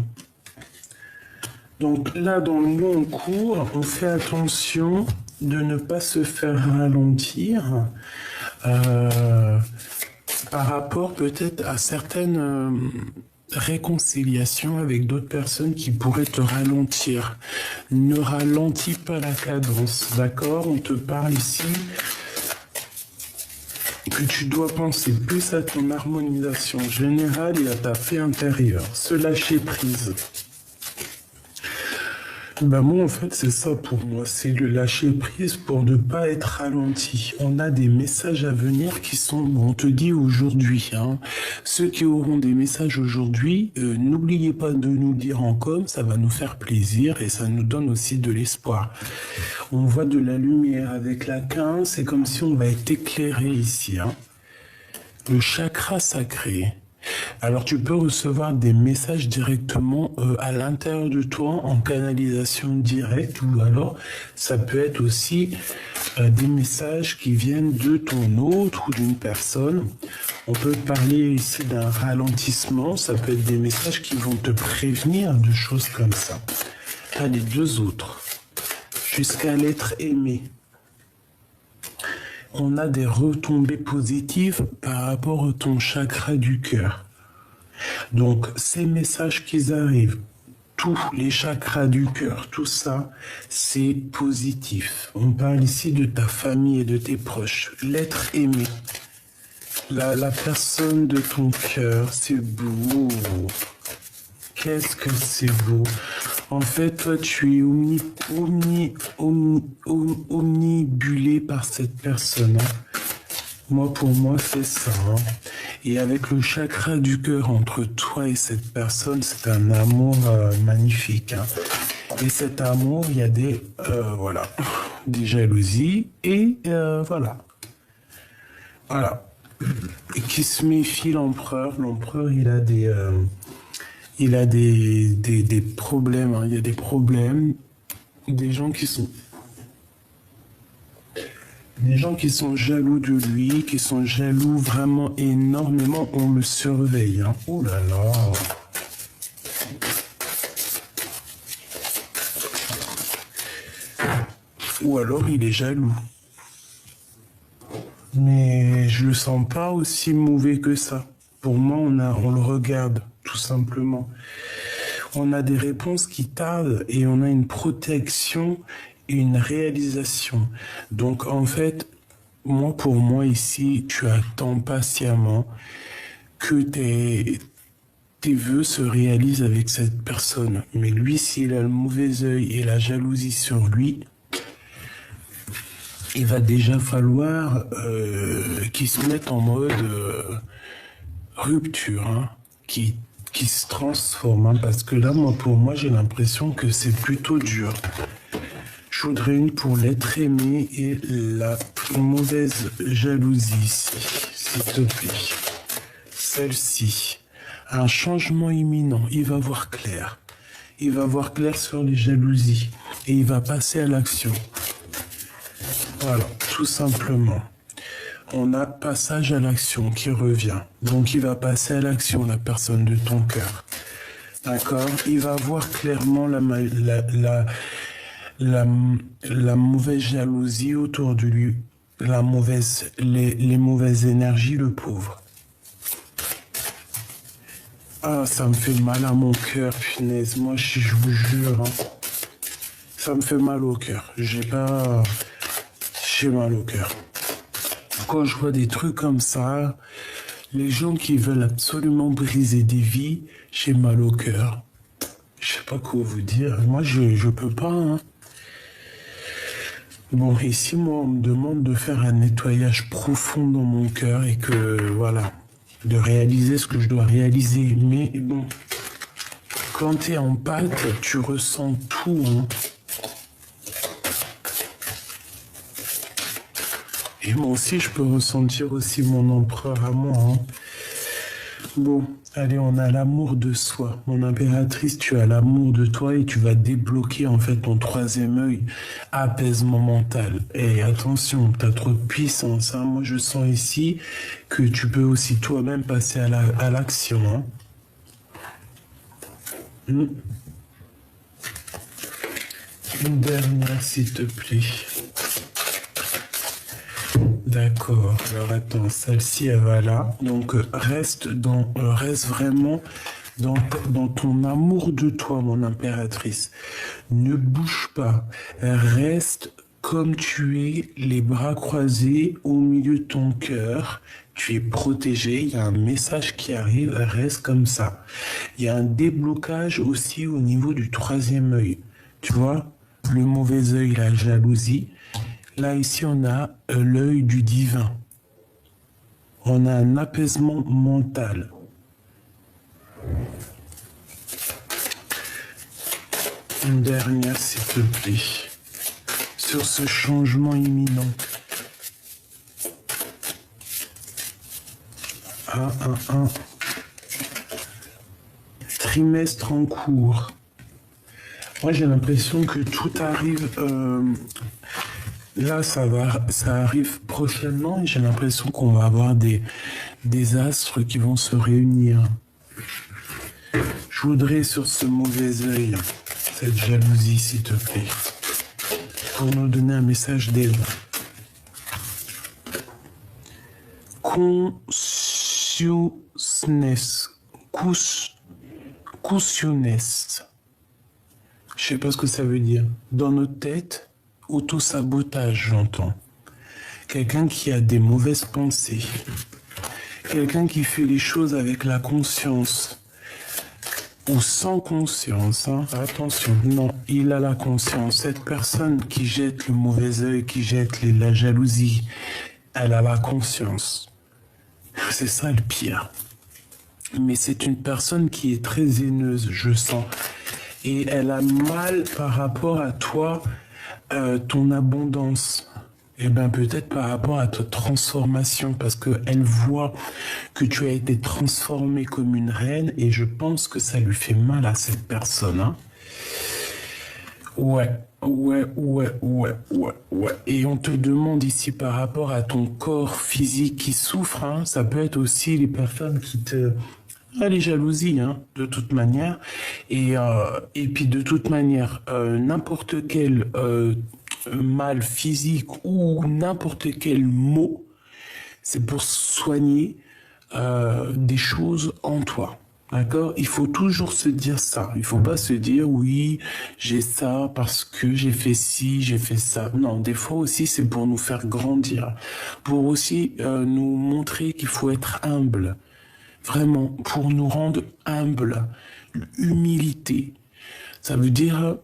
Donc là, dans le long cours, on fait attention de ne pas se faire ralentir par rapport peut-être à certaines réconciliations avec d'autres personnes qui pourraient te ralentir. Ne ralentis pas la cadence, d'accord? On te parle ici que tu dois penser plus à ton harmonisation générale et à ta paix intérieure. Se lâcher prise. Ben moi, en fait, c'est ça pour moi. C'est le lâcher prise pour ne pas être ralenti. On a des messages à venir qui sont, on te dit aujourd'hui, hein. Ceux qui auront des messages aujourd'hui, n'oubliez pas de nous dire en com, ça va nous faire plaisir et ça nous donne aussi de l'espoir. On voit de la lumière avec la 15, c'est comme si on va être éclairé ici, hein. Le chakra sacré. Alors tu peux recevoir des messages directement à l'intérieur de toi en canalisation directe, ou alors ça peut être aussi des messages qui viennent de ton autre ou d'une personne. On peut parler ici d'un ralentissement, ça peut être des messages qui vont te prévenir de choses comme ça. Allez, deux autres. Jusqu'à l'être aimé. On a des retombées positives par rapport à ton chakra du cœur. Donc, ces messages qui arrivent, tous les chakras du cœur, tout ça, c'est positif. On parle ici de ta famille et de tes proches. L'être aimé, la personne de ton cœur, c'est beau. Qu'est-ce que c'est beau. En fait, toi, tu es omnibulé par cette personne. Hein. Moi, pour moi, c'est ça. Hein. Et avec le chakra du cœur entre toi et cette personne, c'est un amour magnifique. Hein. Et cet amour, il y a voilà, des jalousies et voilà. Voilà. Et qui se méfie l'empereur. L'empereur, il a des problèmes. Hein. Il y a des problèmes. Des gens qui sont jaloux de lui, qui sont jaloux vraiment énormément, on le surveille. Hein. Oh là là. Ou alors il est jaloux. Mais je le sens pas aussi mauvais que ça. Pour moi, on le regarde, tout simplement. On a des réponses qui tardent et on a une protection et une réalisation. Donc en fait, pour moi ici, tu attends patiemment que tes vœux se réalisent avec cette personne. Mais lui, s'il a le mauvais œil et la jalousie sur lui, il va déjà falloir qu'il se mette en mode rupture, hein, qui se transforme. Hein, parce que là, pour moi, j'ai l'impression que c'est plutôt dur. Je voudrais une pour l'être aimé et la mauvaise jalousie, s'il te plaît. Celle-ci. Un changement imminent. Il va voir clair. Il va voir clair sur les jalousies. Et il va passer à l'action. Voilà, tout simplement. On a passage à l'action qui revient. Donc il va passer à l'action, la personne de ton cœur. D'accord? Il va voir clairement la mauvaise jalousie autour de lui, les mauvaises énergies, le pauvre. Ah, ça me fait mal à mon cœur, punaise. Moi, je vous jure, hein, ça me fait mal au cœur. J'ai mal au cœur. Quand je vois des trucs comme ça, les gens qui veulent absolument briser des vies, j'ai mal au cœur. Je sais pas quoi vous dire. Moi, je peux pas, hein. Bon, ici, moi, on me demande de faire un nettoyage profond dans mon cœur et que, voilà, de réaliser ce que je dois réaliser. Mais bon, quand tu es en pâte, tu ressens tout, hein. Et moi aussi, je peux ressentir aussi mon empereur à moi, hein. Bon, allez, on a l'amour de soi. Mon impératrice, tu as l'amour de toi et tu vas débloquer en fait ton troisième œil, apaisement mental. Et attention, tu as trop de puissance. Hein. Moi, je sens ici que tu peux aussi toi-même passer à l'action. Hein. Une dernière, s'il te plaît. D'accord. Alors attends, celle-ci, elle va là. Donc reste vraiment dans ton amour de toi, mon impératrice. Ne bouge pas. Reste comme tu es, les bras croisés au milieu de ton cœur. Tu es protégé. Il y a un message qui arrive. Reste comme ça. Il y a un déblocage aussi au niveau du troisième œil. Tu vois, le mauvais œil, la jalousie. Là, ici, on a l'œil du divin. On a un apaisement mental. Une dernière, s'il te plaît. Sur ce changement imminent. Un trimestre en cours. Moi, j'ai l'impression que tout arrive... Là, ça arrive prochainement et j'ai l'impression qu'on va avoir des astres qui vont se réunir. Je voudrais sur ce mauvais œil, cette jalousie, s'il te plaît, pour nous donner un message d'aide. Consciousness. Je sais pas ce que ça veut dire. Dans notre tête, auto-sabotage, j'entends. Quelqu'un qui a des mauvaises pensées. Quelqu'un qui fait les choses avec la conscience. Ou sans conscience, hein. Attention, non, il a la conscience. Cette personne qui jette le mauvais œil, qui jette la jalousie, elle a la conscience. C'est ça le pire. Mais c'est une personne qui est très haineuse, je sens. Et elle a mal par rapport à toi, ton abondance. Eh bien, peut-être par rapport à ta transformation, parce qu'elle voit que tu as été transformé comme une reine, et je pense que ça lui fait mal à cette personne. Hein. Ouais. Et on te demande ici par rapport à ton corps physique qui souffre, hein, ça peut être aussi les personnes qui te... Ah, les jalousies, hein, de toute manière. Et puis de toute manière, n'importe quel mal physique ou n'importe quel mot, c'est pour soigner des choses en toi. D'accord? Il faut toujours se dire ça. Il faut pas se dire, oui, j'ai ça parce que j'ai fait ci, j'ai fait ça. Non, des fois aussi, c'est pour nous faire grandir. Pour aussi nous montrer qu'il faut être humble. Vraiment, pour nous rendre humbles. Humilité. Ça veut dire...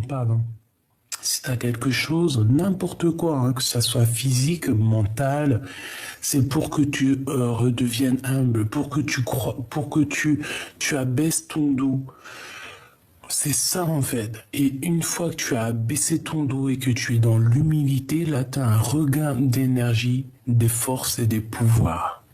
pardon. Si tu as quelque chose, n'importe quoi, hein, que ça soit physique, mental, c'est pour que tu redeviennes humble, pour que tu crois, pour que tu abaisses ton dos. C'est ça en fait. Et une fois que tu as abaissé ton dos et que tu es dans l'humilité, là tu as un regain d'énergie, des forces et des pouvoirs.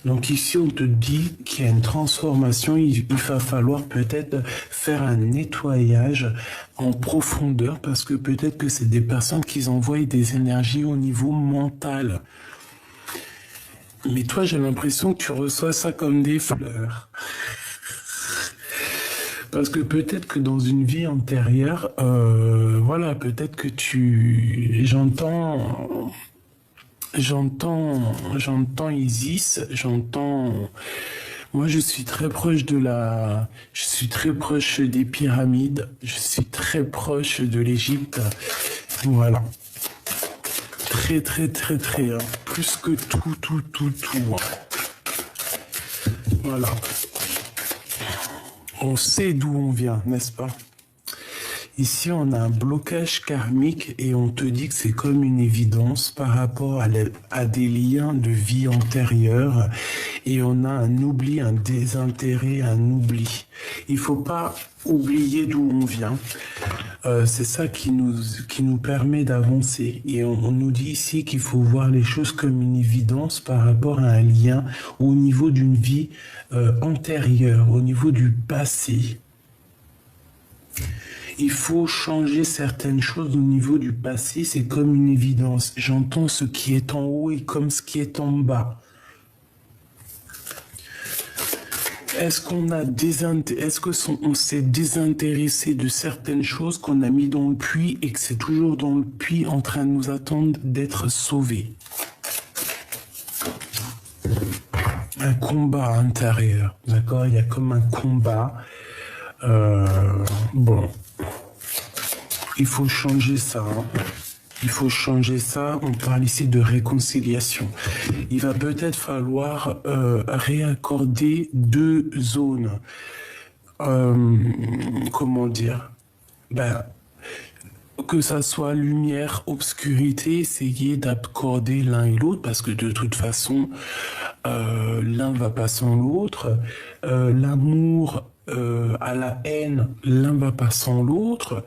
Donc ici, on te dit qu'il y a une transformation, il va falloir peut-être faire un nettoyage en profondeur parce que peut-être que c'est des personnes qui envoient des énergies au niveau mental. Mais toi, j'ai l'impression que tu reçois ça comme des fleurs. Parce que peut-être que dans une vie antérieure, voilà, peut-être que J'entends Isis, moi je suis très proche je suis très proche des pyramides, je suis très proche de l'Égypte, voilà. Très, hein. Plus que tout. Hein. Voilà. On sait d'où on vient, n'est-ce pas? Ici, on a un blocage karmique et on te dit que c'est comme une évidence par rapport à des liens de vie antérieure et on a un oubli, un désintérêt, un oubli. Il faut pas oublier d'où on vient. C'est ça qui nous permet d'avancer. Et on nous dit ici qu'il faut voir les choses comme une évidence par rapport à un lien au niveau d'une vie antérieure, au niveau du passé. Il faut changer certaines choses au niveau du passé, c'est comme une évidence. J'entends ce qui est en haut et comme ce qui est en bas. Est-ce qu'on s'est désintéressé de certaines choses qu'on a mis dans le puits et que c'est toujours dans le puits en train de nous attendre d'être sauvés? Un combat intérieur, d'accord? Il y a comme un combat. Bon. Il faut changer ça. Hein. Il faut changer ça. On parle ici de réconciliation. Il va peut-être falloir réaccorder deux zones. Comment dire? Que ça soit lumière, obscurité, essayer d'accorder l'un et l'autre parce que de toute façon, l'un va pas sans l'autre. L'amour à la haine, l'un va pas sans l'autre.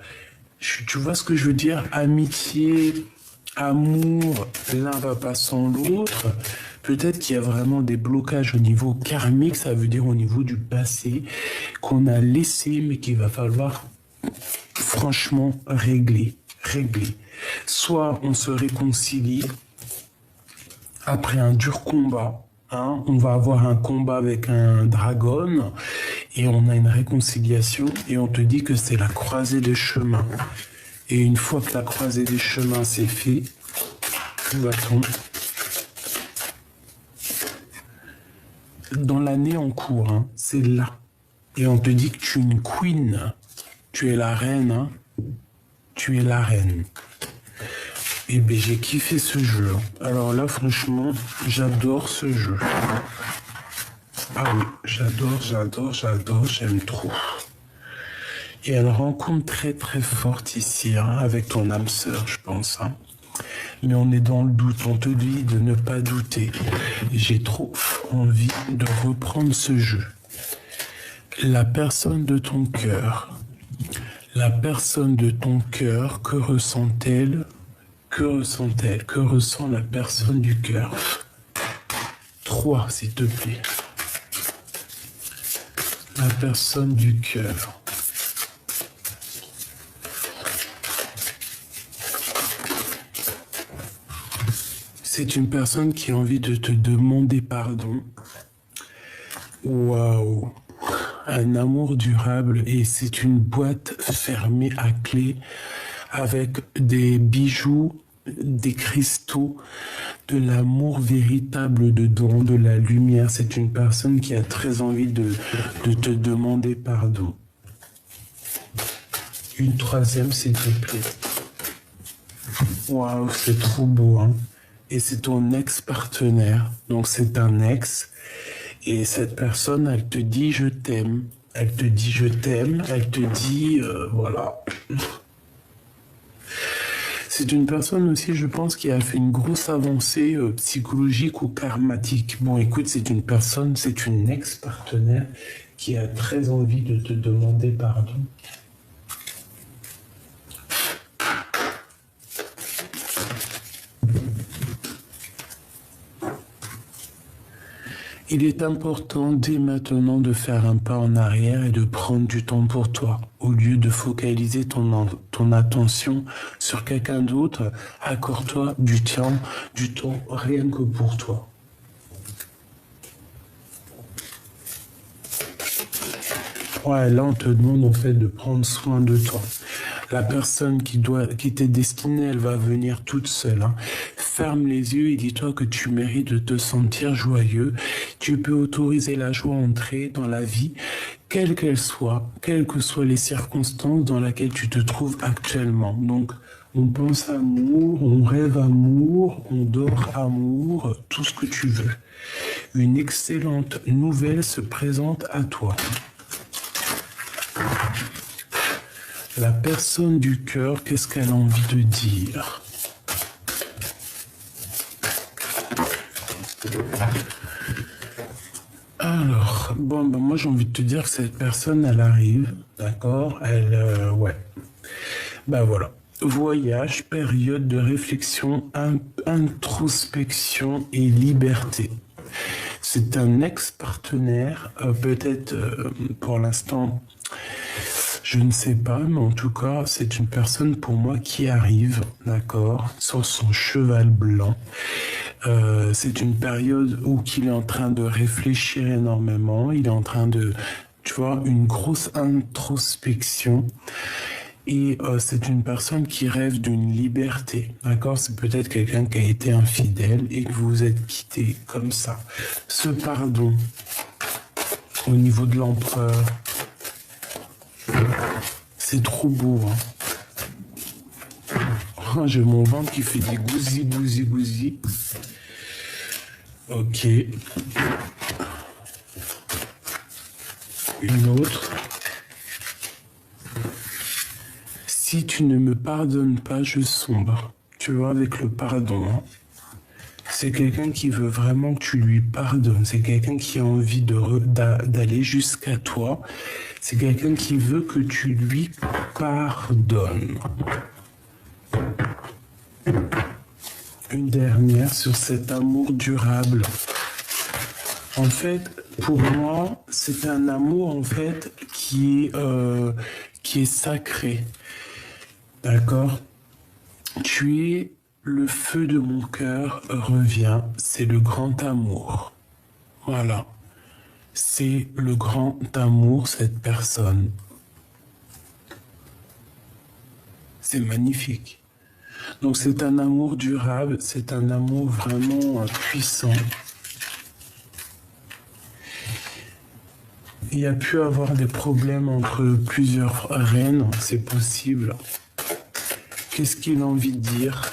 Tu vois ce que je veux dire? Amitié, amour, l'un va pas sans l'autre. Peut-être qu'il y a vraiment des blocages au niveau karmique, ça veut dire au niveau du passé, qu'on a laissé, mais qu'il va falloir franchement régler. Soit on se réconcilie après un dur combat. Hein, on va avoir un combat avec un dragon et on a une réconciliation et on te dit que c'est la croisée des chemins. Et une fois que la croisée des chemins c'est fait, où va-t-on? Dans l'année en cours, hein, c'est là. Et on te dit que tu es une queen, tu es la reine, hein, tu es la reine. Et bien j'ai kiffé ce jeu. Alors là franchement, j'adore ce jeu. Ah oui, j'adore, j'aime trop. Et une rencontre très très forte ici, hein, avec ton âme sœur, je pense. Hein. Mais on est dans le doute, on te dit de ne pas douter. J'ai trop envie de reprendre ce jeu. La personne de ton cœur. La personne de ton cœur, que ressent-elle? Que ressent-elle? Que ressent la personne du cœur? 3, s'il te plaît. La personne du cœur. C'est une personne qui a envie de te demander pardon. Waouh! Un amour durable et c'est une boîte fermée à clé avec des bijoux, des cristaux, de l'amour véritable dedans, de la lumière. C'est une personne qui a très envie de te demander pardon. Une troisième, s'il te plaît. Waouh, c'est trop beau, hein. Et c'est ton ex-partenaire. Donc c'est un ex. Et cette personne, elle te dit je t'aime. Elle te dit je t'aime. Elle te dit voilà. C'est une personne aussi, je pense, qui a fait une grosse avancée psychologique ou karmatique. Bon, écoute, c'est une personne, c'est une ex-partenaire qui a très envie de te demander pardon. Il est important dès maintenant de faire un pas en arrière et de prendre du temps pour toi. Au lieu de focaliser ton attention sur quelqu'un d'autre, accorde-toi du temps rien que pour toi. Ouais, là on te demande en fait de prendre soin de toi. La personne qui t'est destinée, elle va venir toute seule. Hein. Ferme les yeux et dis-toi que tu mérites de te sentir joyeux. Tu peux autoriser la joie à entrer dans la vie, quelle qu'elle soit, quelles que soient les circonstances dans lesquelles tu te trouves actuellement. Donc, on pense amour, on rêve amour, on dort amour, tout ce que tu veux. Une excellente nouvelle se présente à toi. La personne du cœur, qu'est-ce qu'elle a envie de dire? Alors, bon, ben moi j'ai envie de te dire que cette personne, elle arrive, d'accord? Elle, ouais. Ben voilà. Voyage, période de réflexion, introspection et liberté. C'est un ex-partenaire, peut-être pour l'instant, je ne sais pas, mais en tout cas, c'est une personne pour moi qui arrive, d'accord, sur son cheval blanc. C'est une période où il est en train de réfléchir énormément, il est en train de, tu vois, une grosse introspection. Et c'est une personne qui rêve d'une liberté, d'accord? C'est peut-être quelqu'un qui a été infidèle et que vous vous êtes quitté comme ça. Ce pardon au niveau de l'empereur, c'est trop beau, hein? Oh, j'ai mon ventre qui fait des gousi, gousi, gousi. Ok. Une autre. Si tu ne me pardonnes pas, je sombre. Tu vois, avec le pardon, hein. C'est quelqu'un qui veut vraiment que tu lui pardonnes. C'est quelqu'un qui a envie d'aller jusqu'à toi. C'est quelqu'un qui veut que tu lui pardonnes. Une dernière sur cet amour durable. En fait, pour moi, c'est un amour en fait qui est sacré. D'accord? Tu es le feu de mon cœur revient, c'est le grand amour. Voilà. C'est le grand amour, cette personne. C'est magnifique. Donc c'est un amour durable, c'est un amour vraiment puissant. Il y a pu avoir des problèmes entre plusieurs reines, c'est possible. Qu'est-ce qu'il a envie de dire?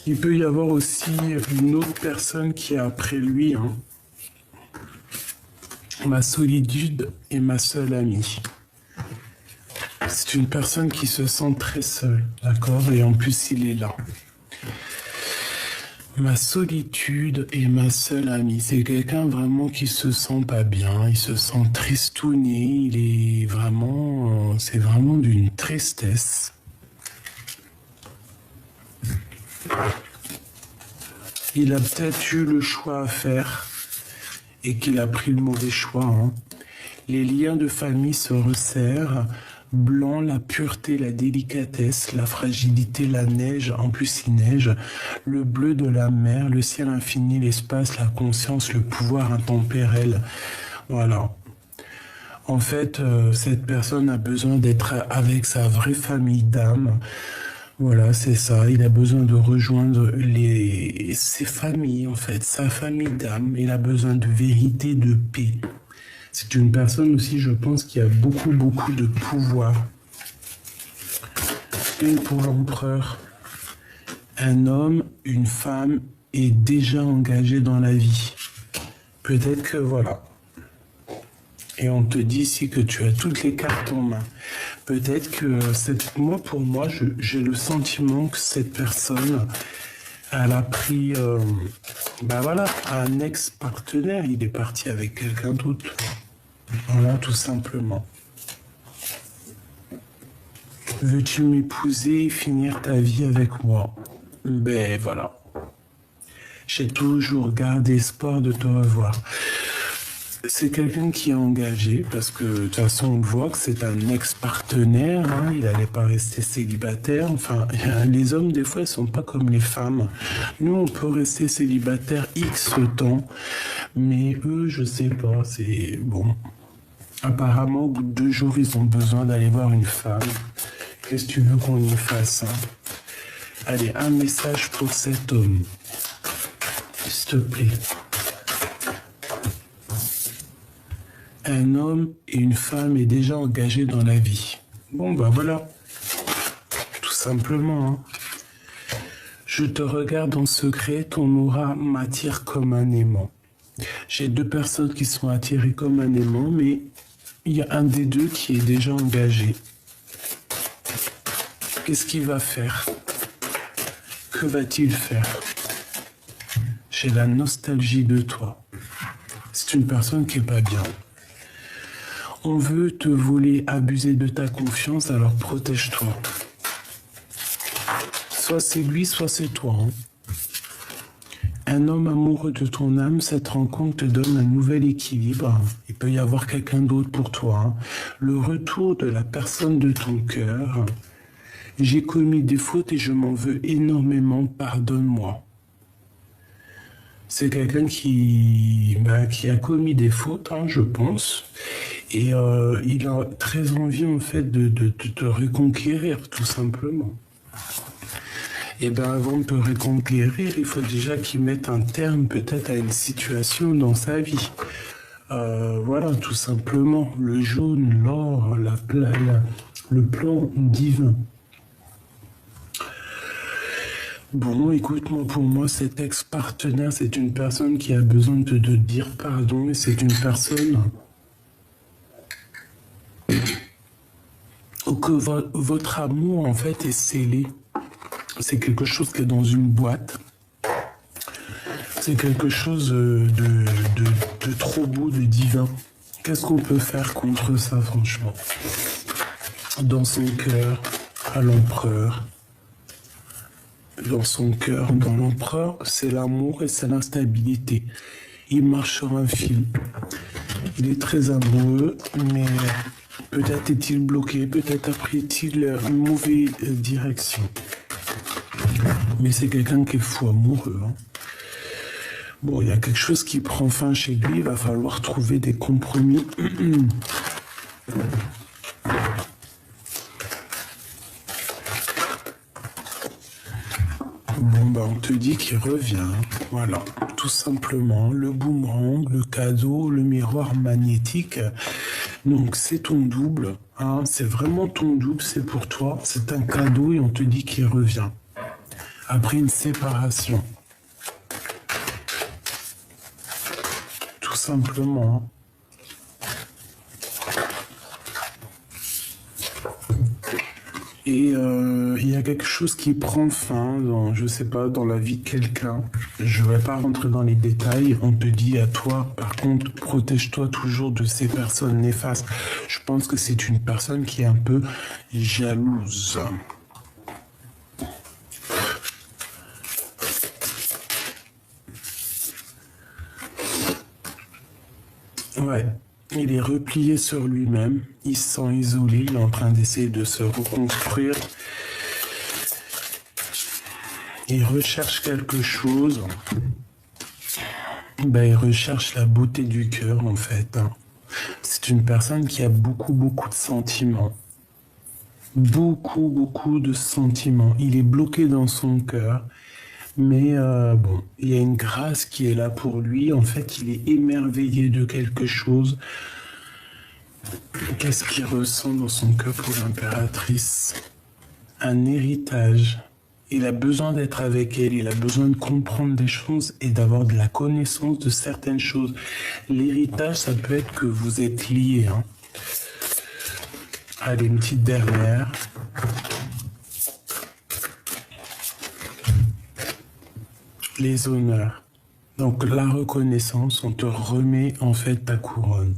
Il peut y avoir aussi une autre personne qui est après lui. Hein. Ma solitude est ma seule amie. C'est une personne qui se sent très seule, d'accord? Et en plus, il est là. Ma solitude est ma seule amie. C'est quelqu'un vraiment qui se sent pas bien, il se sent tristouné, il est vraiment, c'est vraiment d'une tristesse. Il a peut-être eu le choix à faire et qu'il a pris le mauvais choix. Hein. Les liens de famille se resserrent. Blanc, la pureté, la délicatesse, la fragilité, la neige, en plus il neige, le bleu de la mer, le ciel infini, l'espace, la conscience, le pouvoir intemporel. Voilà. En fait, cette personne a besoin d'être avec sa vraie famille d'âme. Voilà, c'est ça. Il a besoin de rejoindre ses familles, en fait, sa famille d'âme. Il a besoin de vérité, de paix. C'est une personne aussi, je pense, qui a beaucoup, beaucoup de pouvoir. Une pour l'empereur. Un homme, une femme est déjà engagé dans la vie. Peut-être que voilà. Et on te dit ici que tu as toutes les cartes en main. Peut-être que pour moi, j'ai le sentiment que cette personne, elle a pris, un ex-partenaire. Il est parti avec quelqu'un d'autre. Voilà, tout simplement. Veux-tu m'épouser et finir ta vie avec moi? Ben voilà. J'ai toujours gardé espoir de te revoir. C'est quelqu'un qui est engagé parce que de toute façon on voit que c'est un ex-partenaire, hein, il n'allait pas rester célibataire. Enfin, les hommes des fois ils sont pas comme les femmes. Nous on peut rester célibataire X temps, mais eux je sais pas, c'est bon. Apparemment, au bout de 2 jours, ils ont besoin d'aller voir une femme. Qu'est-ce que tu veux qu'on y fasse, hein? Allez, un message pour cet homme. S'il te plaît. Un homme et une femme est déjà engagés dans la vie. Bon, ben voilà. Tout simplement, hein. Je te regarde en secret, ton aura m'attire comme un aimant. J'ai 2 personnes qui sont attirées comme un aimant, mais il y a un des 2 qui est déjà engagé. Qu'est-ce qu'il va faire? Que va-t-il faire? J'ai la nostalgie de toi. C'est une personne qui est pas bien. On veut te voler, abuser de ta confiance, alors protège-toi. Soit c'est lui, soit c'est toi. Hein. Un homme amoureux de ton âme, cette rencontre te donne un nouvel équilibre. Il peut y avoir quelqu'un d'autre pour toi. Hein. Le retour de la personne de ton cœur. J'ai commis des fautes et je m'en veux énormément, pardonne-moi. C'est quelqu'un qui a commis des fautes, hein, je pense. Et il a très envie, en fait, de te reconquérir, tout simplement. Et bien, avant de te reconquérir, il faut déjà qu'il mette un terme, peut-être, à une situation dans sa vie. Voilà, tout simplement. Le jaune, l'or, le plan divin. Bon, écoute, moi, pour moi, cet ex-partenaire, c'est une personne qui a besoin de te dire pardon et c'est une personne que votre amour, en fait, est scellé. C'est quelque chose qui est dans une boîte. C'est quelque chose de trop beau, de divin. Qu'est-ce qu'on peut faire contre ça, franchement? Dans son cœur, à l'empereur. Dans son cœur, dans l'empereur, c'est l'amour et c'est l'instabilité. Il marche sur un fil. Il est très amoureux, mais peut-être est-il bloqué, peut-être a pris-il une mauvaise direction. Mais c'est quelqu'un qui est fou amoureux. Hein. Bon, il y a quelque chose qui prend fin chez lui, il va falloir trouver des compromis. Bon, ben, on te dit qu'il revient. Voilà, tout simplement. Le boomerang, le cadeau, le miroir magnétique. Donc, c'est ton double. Hein, c'est vraiment ton double, c'est pour toi. C'est un cadeau et on te dit qu'il revient. Après une séparation. Tout simplement. Et il y a quelque chose qui prend fin dans, je sais pas, dans la vie de quelqu'un. Je vais pas rentrer dans les détails. On te dit à toi, par contre, protège-toi toujours de ces personnes néfastes. Je pense que c'est une personne qui est un peu jalouse. Ouais. Il est replié sur lui-même, il se sent isolé, il est en train d'essayer de se reconstruire. Il recherche quelque chose. Ben, il recherche la beauté du cœur, en fait. C'est une personne qui a beaucoup de sentiments. Beaucoup de sentiments. Il est bloqué dans son cœur. Mais bon, il y a une grâce qui est là pour lui. En fait, il est émerveillé de quelque chose. Qu'est-ce qu'il ressent dans son cœur pour l'impératrice? Un héritage. Il a besoin d'être avec elle, il a besoin de comprendre des choses et d'avoir de la connaissance de certaines choses. L'héritage, ça peut être que vous êtes liés. Hein. Allez, une petite dernière. Les honneurs. Donc la reconnaissance, on te remet en fait ta couronne.